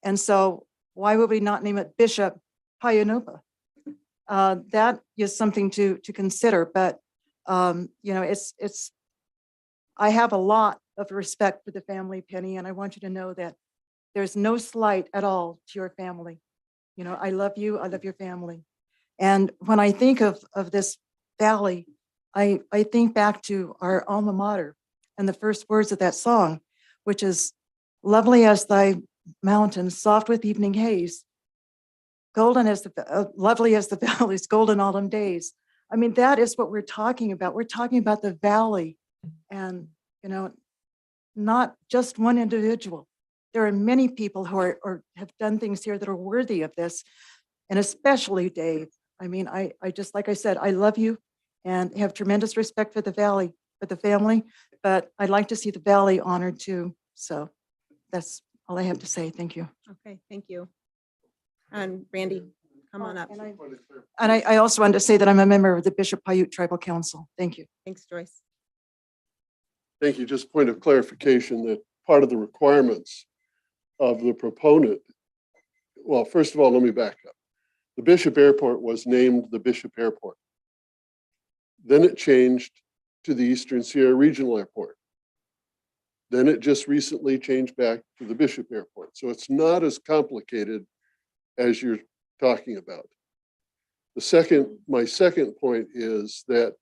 And so why would we not name it Bishop Payanova? that is something to consider, but, you know, I have a lot of respect for the family, Penny, and I want you to know that there's no slight at all to your family. You know, I love you, I love your family. And when I think of this valley, I think back to our alma mater and the first words of that song, which is lovely as thy mountains, soft with evening haze, golden as lovely as the valleys, golden autumn days. I mean, that is what we're talking about. We're talking about the valley and, you know, not just one individual. There are many people who are or have done things here that are worthy of this, and especially Dave. I mean, I just, like I said, I love you and have tremendous respect for the valley, for the family, but I'd like to see the valley honored too. So that's all I have to say. Thank you. Okay, thank you. And Randy, come on up. And I also wanted to say that I'm a member of the Bishop Paiute Tribal Council. Thank you. Thanks, Joyce. Thank you. Just point of clarification that part of the requirements of the proponent, well, first of all, let me back up. The Bishop Airport was named the Bishop Airport. Then it changed to the Eastern Sierra Regional Airport. Then it just recently changed back to the Bishop Airport. So it's not as complicated as you're talking about. My second point is that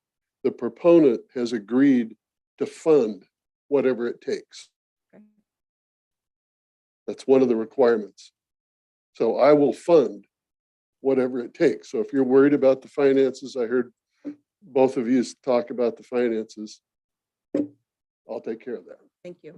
the proponent has agreed to fund whatever it takes. That's one of the requirements. So I will fund whatever it takes. So if you're worried about the finances, I heard both of you talk about the finances. I'll take care of that. Thank you.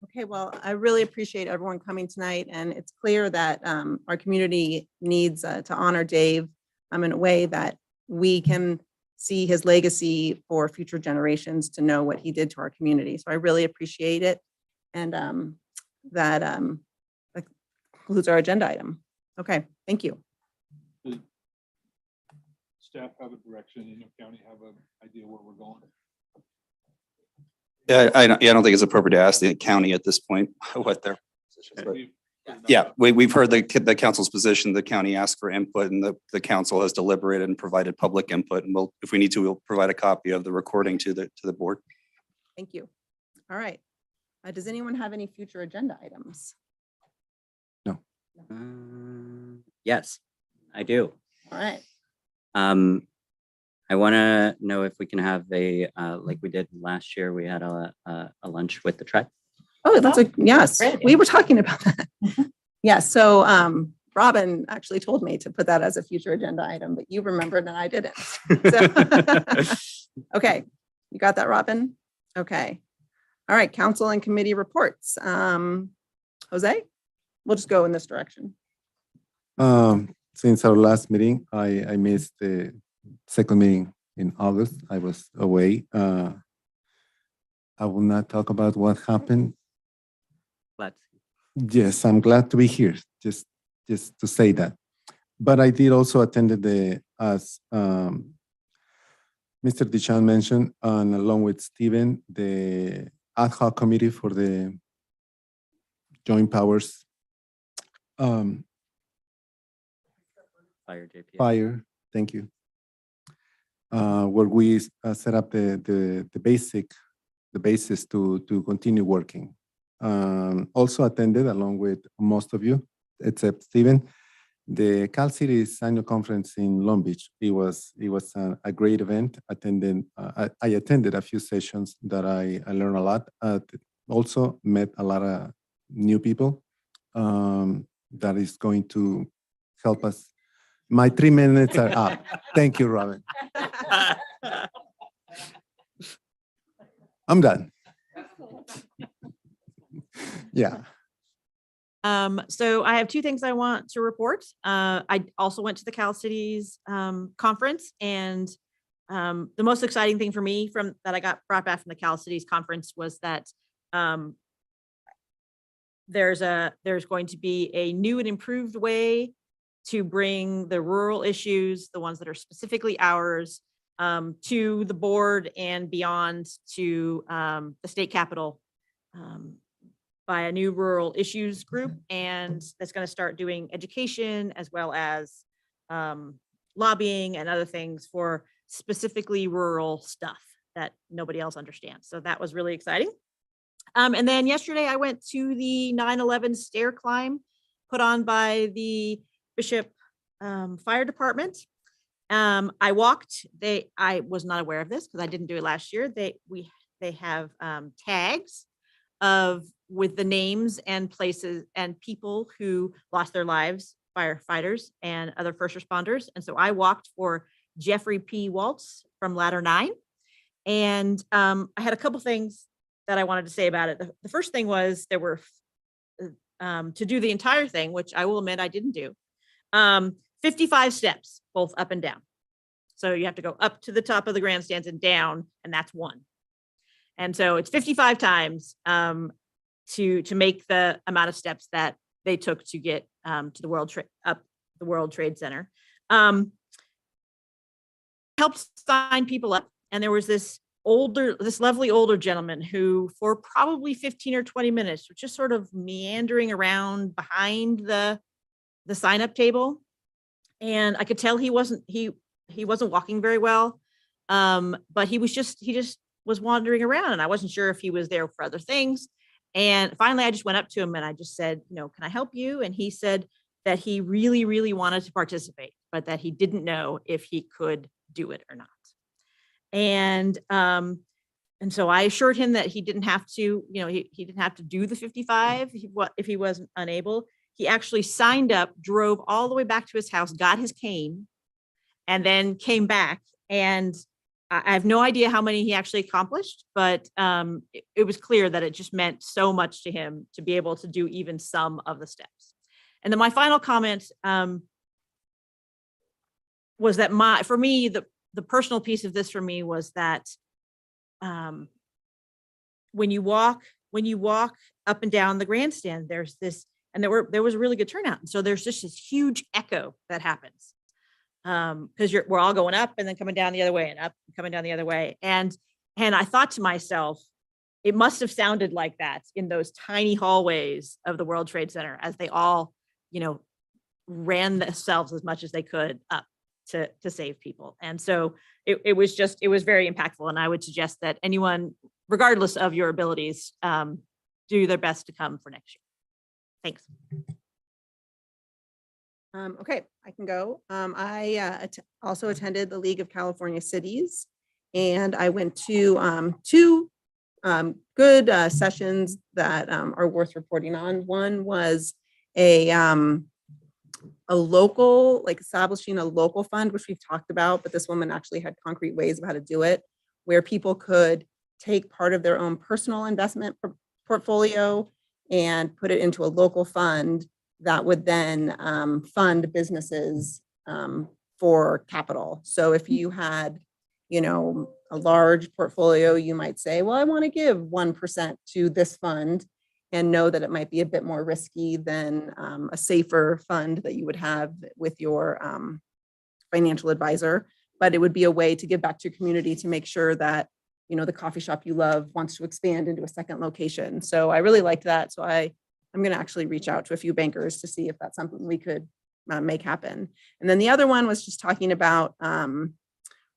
Okay, well, I really appreciate everyone coming tonight, and it's clear that our community needs to honor Dave in a way that we can see his legacy for future generations to know what he did to our community. So I really appreciate it. And that concludes our agenda item. Okay, thank you. Staff have a direction, Inyo County have an idea where we're going. Yeah, I don't think it's appropriate to ask the county at this point what their position is. Yeah, we've heard the council's position. The county asked for input and the council has deliberated and provided public input. And if we need to, we'll provide a copy of the recording to the board. Thank you. All right. Does anyone have any future agenda items? No. Yes, I do. All right. I want to know if we can have a, like we did last year, we had a lunch with the tribe. Oh, that's yes, we were talking about that. Yeah, so Robin actually told me to put that as a future agenda item, but you remembered and I didn't. So, okay, you got that, Robin? Okay. All right, council and committee reports. Jose, we'll just go in this direction. Since our last meeting, I missed the second meeting in August. I was away. I will not talk about what happened. Glad. Yes, I'm glad to be here, just to say that. But I did also attend as Mr. Dichan mentioned, and along with Stephen, the ad hoc committee for the joint powers Fire JPA. fire, thank you. Where we set up the basis to continue working. Also attended along with most of you, except Stephen, the Cal City's annual conference in Long Beach. It was a great event. I attended a few sessions that I learned a lot. Also met a lot of new people that is going to help us. My 3 minutes are up. Thank you, Robin. I'm done. Yeah. So I have two things I want to report. I also went to the Cal Cities conference, and the most exciting thing for me that I got brought back from the Cal Cities conference was that there's going to be a new and improved way to bring the rural issues, the ones that are specifically ours, to the board and beyond to the state capitol. by a new rural issues group, and that's going to start doing education as well as lobbying and other things for specifically rural stuff that nobody else understands. So that was really exciting. And then yesterday I went to the 9/11 stair climb put on by the Bishop Fire Department. I walked. I was not aware of this because I didn't do it last year. They have tags with the names and places and people who lost their lives, firefighters and other first responders. And so I walked for Jeffrey P. Waltz from Ladder 9. And I had a couple things that I wanted to say about it. The first thing was there were to do the entire thing, which I will admit I didn't do, 55 steps, both up and down. So you have to go up to the top of the grandstands and down, and that's one. And so it's 55 times to make the amount of steps that they took to get to the World Trade Center. Helped sign people up, and there was this lovely older gentleman who, for probably 15 or 20 minutes, was just sort of meandering around behind the sign up table, and I could tell he wasn't walking very well, but he just was wandering around, and I wasn't sure if he was there for other things. And finally, I just went up to him and I just said, can I help you? And he said that he really, really wanted to participate, but that he didn't know if he could do it or not. And so I assured him that he didn't have to, he didn't have to do the 55 if he wasn't unable. He actually signed up, drove all the way back to his house, got his cane, and then came back. And I have no idea how many he actually accomplished, but it was clear that it just meant so much to him to be able to do even some of the steps. And then my final comment was that for me, the personal piece of this for me was that when you walk up and down the grandstand, there's this, and there was a really good turnout. And so there's just this huge echo that happens. Because we're all going up and then coming down the other way and up and coming down the other way. And I thought to myself, it must have sounded like that in those tiny hallways of the World Trade Center as they all, ran themselves as much as they could up to save people. And so it was very impactful. And I would suggest that anyone, regardless of your abilities, do their best to come for next year. Thanks. Okay, I can go. I also attended the League of California Cities, and I went to two good sessions that are worth reporting on. One was a local, establishing a local fund, which we've talked about, but this woman actually had concrete ways of how to do it, where people could take part of their own personal investment portfolio and put it into a local fund that would then fund businesses for capital. So if you had, a large portfolio, you might say, well, I want to give 1% to this fund, and know that it might be a bit more risky than a safer fund that you would have with your financial advisor. But it would be a way to give back to your community to make sure that, the coffee shop you love wants to expand into a second location. So I really liked that. So I'm going to actually reach out to a few bankers to see if that's something we could make happen. And then the other one was just talking about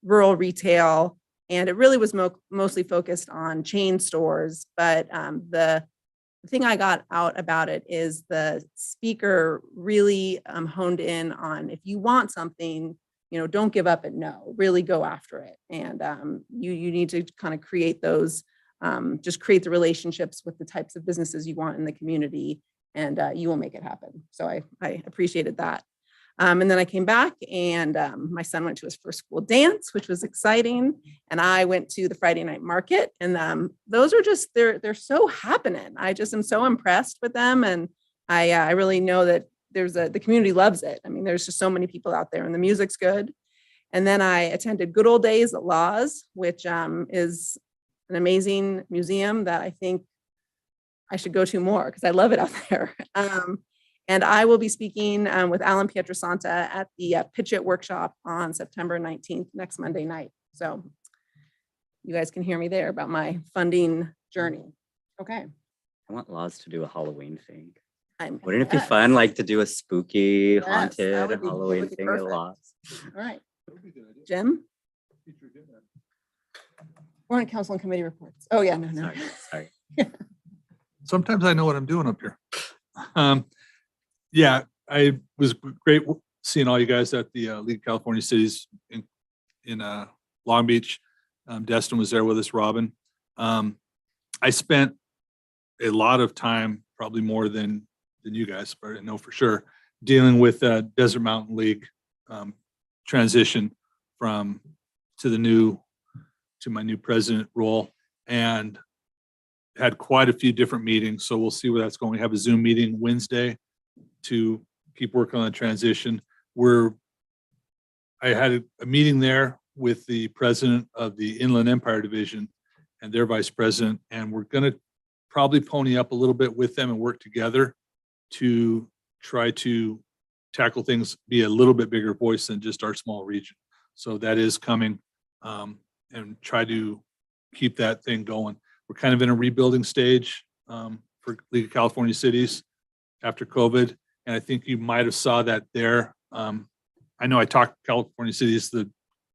rural retail, and it really was mostly focused on chain stores. But the thing I got out about it is the speaker really honed in on, if you want something, don't give up and no, really go after it. And you need to kind of create those, just create the relationships with the types of businesses you want in the community, and you will make it happen. So I appreciated that. And then I came back, and my son went to his first school dance, which was exciting. And I went to the Friday night market, and those are just, they're so happening. I just am so impressed with them. And I really know that the community loves it. I mean, there's just so many people out there, and the music's good. And then I attended Good Old Days at Laws, which is an amazing museum that I think I should go to more because I love it out there. And I will be speaking with Alan Pietrasanta at the Pitch It workshop on September 19th, next Monday night. So you guys can hear me there about my funding journey. Okay. I want Laws to do a Halloween thing. I'm- Wouldn't it be Yes. fun, like to do a spooky, Yes, that haunted would be- that Halloween would be thing at perfect. Laws? All right. Jim? We're on council and committee reports. Oh, yeah, no. Sorry. Sometimes I know what I'm doing up here. Yeah, I was great seeing all you guys at the League of California Cities in Long Beach. Destin was there with us, Robin. I spent a lot of time, probably more than you guys, but I know for sure, dealing with Desert Mountain League transition to my new president role, and had quite a few different meetings. So we'll see where that's going. We have a Zoom meeting Wednesday to keep working on the transition. I had a meeting there with the president of the Inland Empire Division and their vice president, and we're going to probably pony up a little bit with them and work together to try to tackle things, be a little bit bigger voice than just our small region. So that is coming, and try to keep that thing going. We're kind of in a rebuilding stage for League of California Cities after COVID. And I think you might have saw that there. I know I talked California Cities, the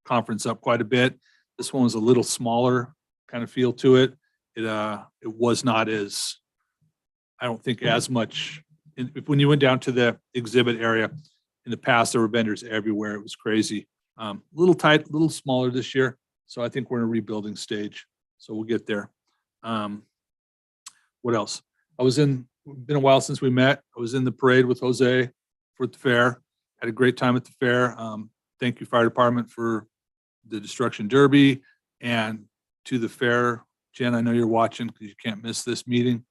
conference, up quite a bit. This one was a little smaller kind of feel to it. It was not as, I don't think as much, when you went down to the exhibit area, in the past, there were vendors everywhere. It was crazy. A little tight, a little smaller this year. So I think we're in a rebuilding stage. So we'll get there. What else? Been a while since we met. I was in the parade with Jose for the fair. Had a great time at the fair. Thank you, fire department, for the Destruction Derby, and to the fair. Jen, I know you're watching because you can't miss this meeting.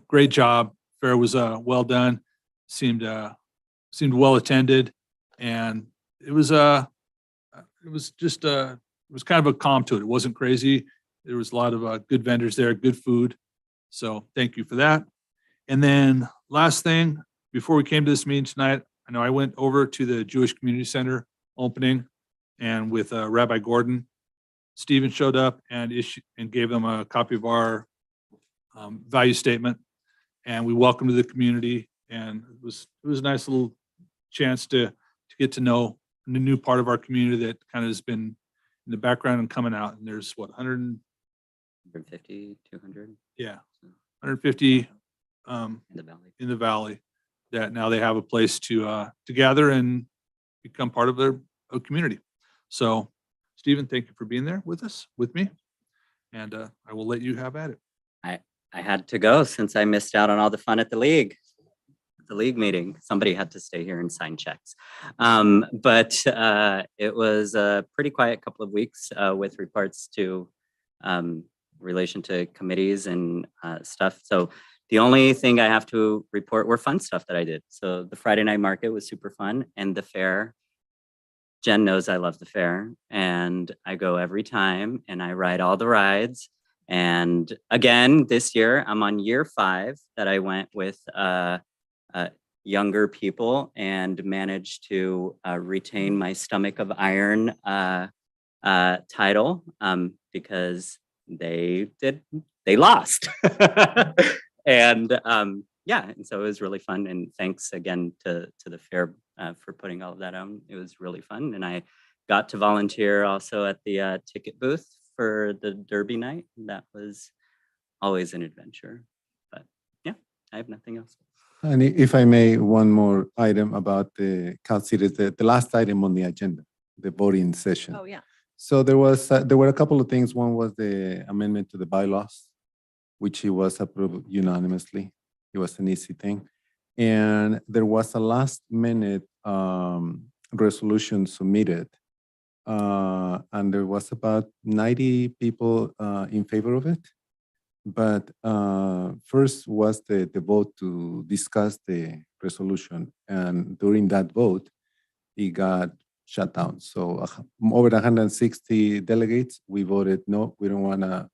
Great job. Fair was well done. Seemed well attended, and it was kind of a calm to it. It wasn't crazy. There was a lot of good vendors there, good food. So thank you for that. And then last thing, before we came to this meeting tonight, I know I went over to the Jewish Community Center opening, and with Rabbi Gordon, Stephen showed up and gave them a copy of our value statement, and we welcomed the community. And it was a nice little chance to get to know a new part of our community that kind of has been in the background and coming out. And there's 150, 200 yeah, 150 in the valley. in the valley that now they have a place to gather and become part of their community. So Stephen, thank you for being there with me. And I will let you have at it. I had to go since I missed out on all the fun at the league meeting. Somebody had to stay here and sign checks. But it was a pretty quiet couple of weeks with regards to relation to committees and stuff. So the only thing I have to report were fun stuff that I did. So the Friday night market was super fun, and the fair. Jen knows I love the fair, and I go every time, and I ride all the rides. And again, this year, I'm on year 5 that I went with younger people and managed to retain my Stomach of Iron title because they lost. And and so it was really fun. And thanks again to the fair for putting all of that on. It was really fun. And I got to volunteer also at the ticket booth for the Derby night. That was always an adventure. But yeah, I have nothing else. And if I may, one more item about the Cal Cities, the last item on the agenda, the voting session. Oh, yeah. So there were a couple of things. One was the amendment to the bylaws, which it was approved unanimously. It was an easy thing. And there was a last minute resolution submitted. And there was about 90 people in favor of it. But first was the vote to discuss the resolution. And during that vote, it got shut down. So over 160 delegates, we voted no, we don't want to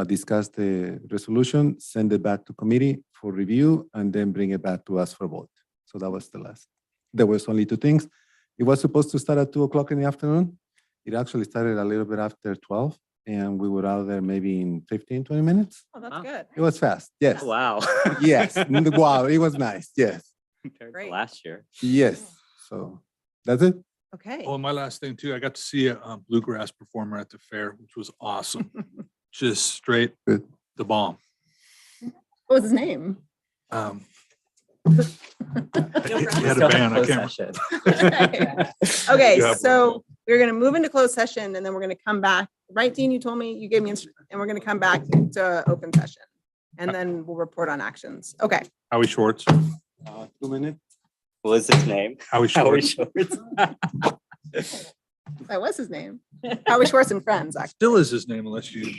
discuss the resolution, send it back to committee for review, and then bring it back to us for vote. So that was the last. There was only 2 things. It was supposed to start at 2:00 in the afternoon. It actually started a little bit after 12, and we were out there maybe in 15, 20 minutes. Oh, that's Wow. good. It was fast. Yes. Wow. Yes. Wow. It was nice. Yes. Compared to Great. last year. Yes. So that's it. Okay. Oh, and my last thing too, I got to see a bluegrass performer at the fair, which was awesome. Just straight Good. the bomb. What was his name? Um, he had a band. I can't. Okay, You have so we're gonna move into closed session and then we're gonna come back. Right, Dean, you told me, you gave me, and we're gonna come back to open session. And then we'll report on actions. Okay. Howie Schwartz. 2 minutes. What was his name? Howie Howie Schwartz. Schwartz. That was his name. Howie Schwartz and Friends, actually. Still is his name unless you.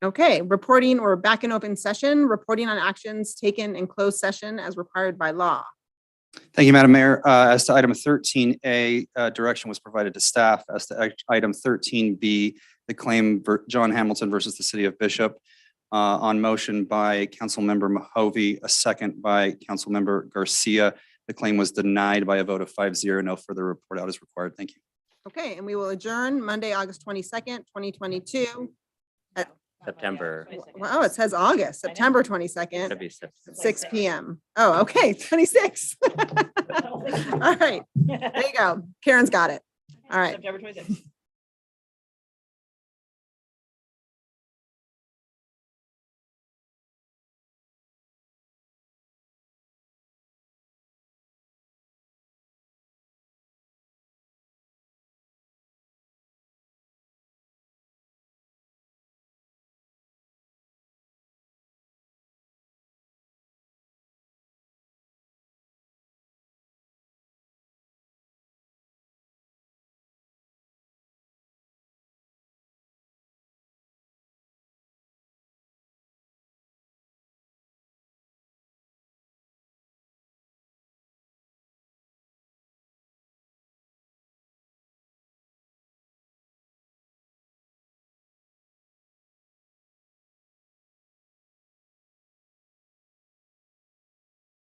Okay, reporting or back in open session, reporting on actions taken in closed session as required by law. Thank you, Madam Mayor. As to item 13A, direction was provided to staff. As to item 13B, the claim John Hamilton versus the City of Bishop, on motion by Councilmember Mahovey, a second by Councilmember Garcia. The claim was denied by a vote of 5-0. No further report out is required. Thank you. Okay, and we will adjourn Monday, August 22nd, 2022. September. Wow, it says August, September 22nd, That'd be September. 6 PM. Oh, okay, 26. All right, there you go. Karen's got it. All right. September 26th.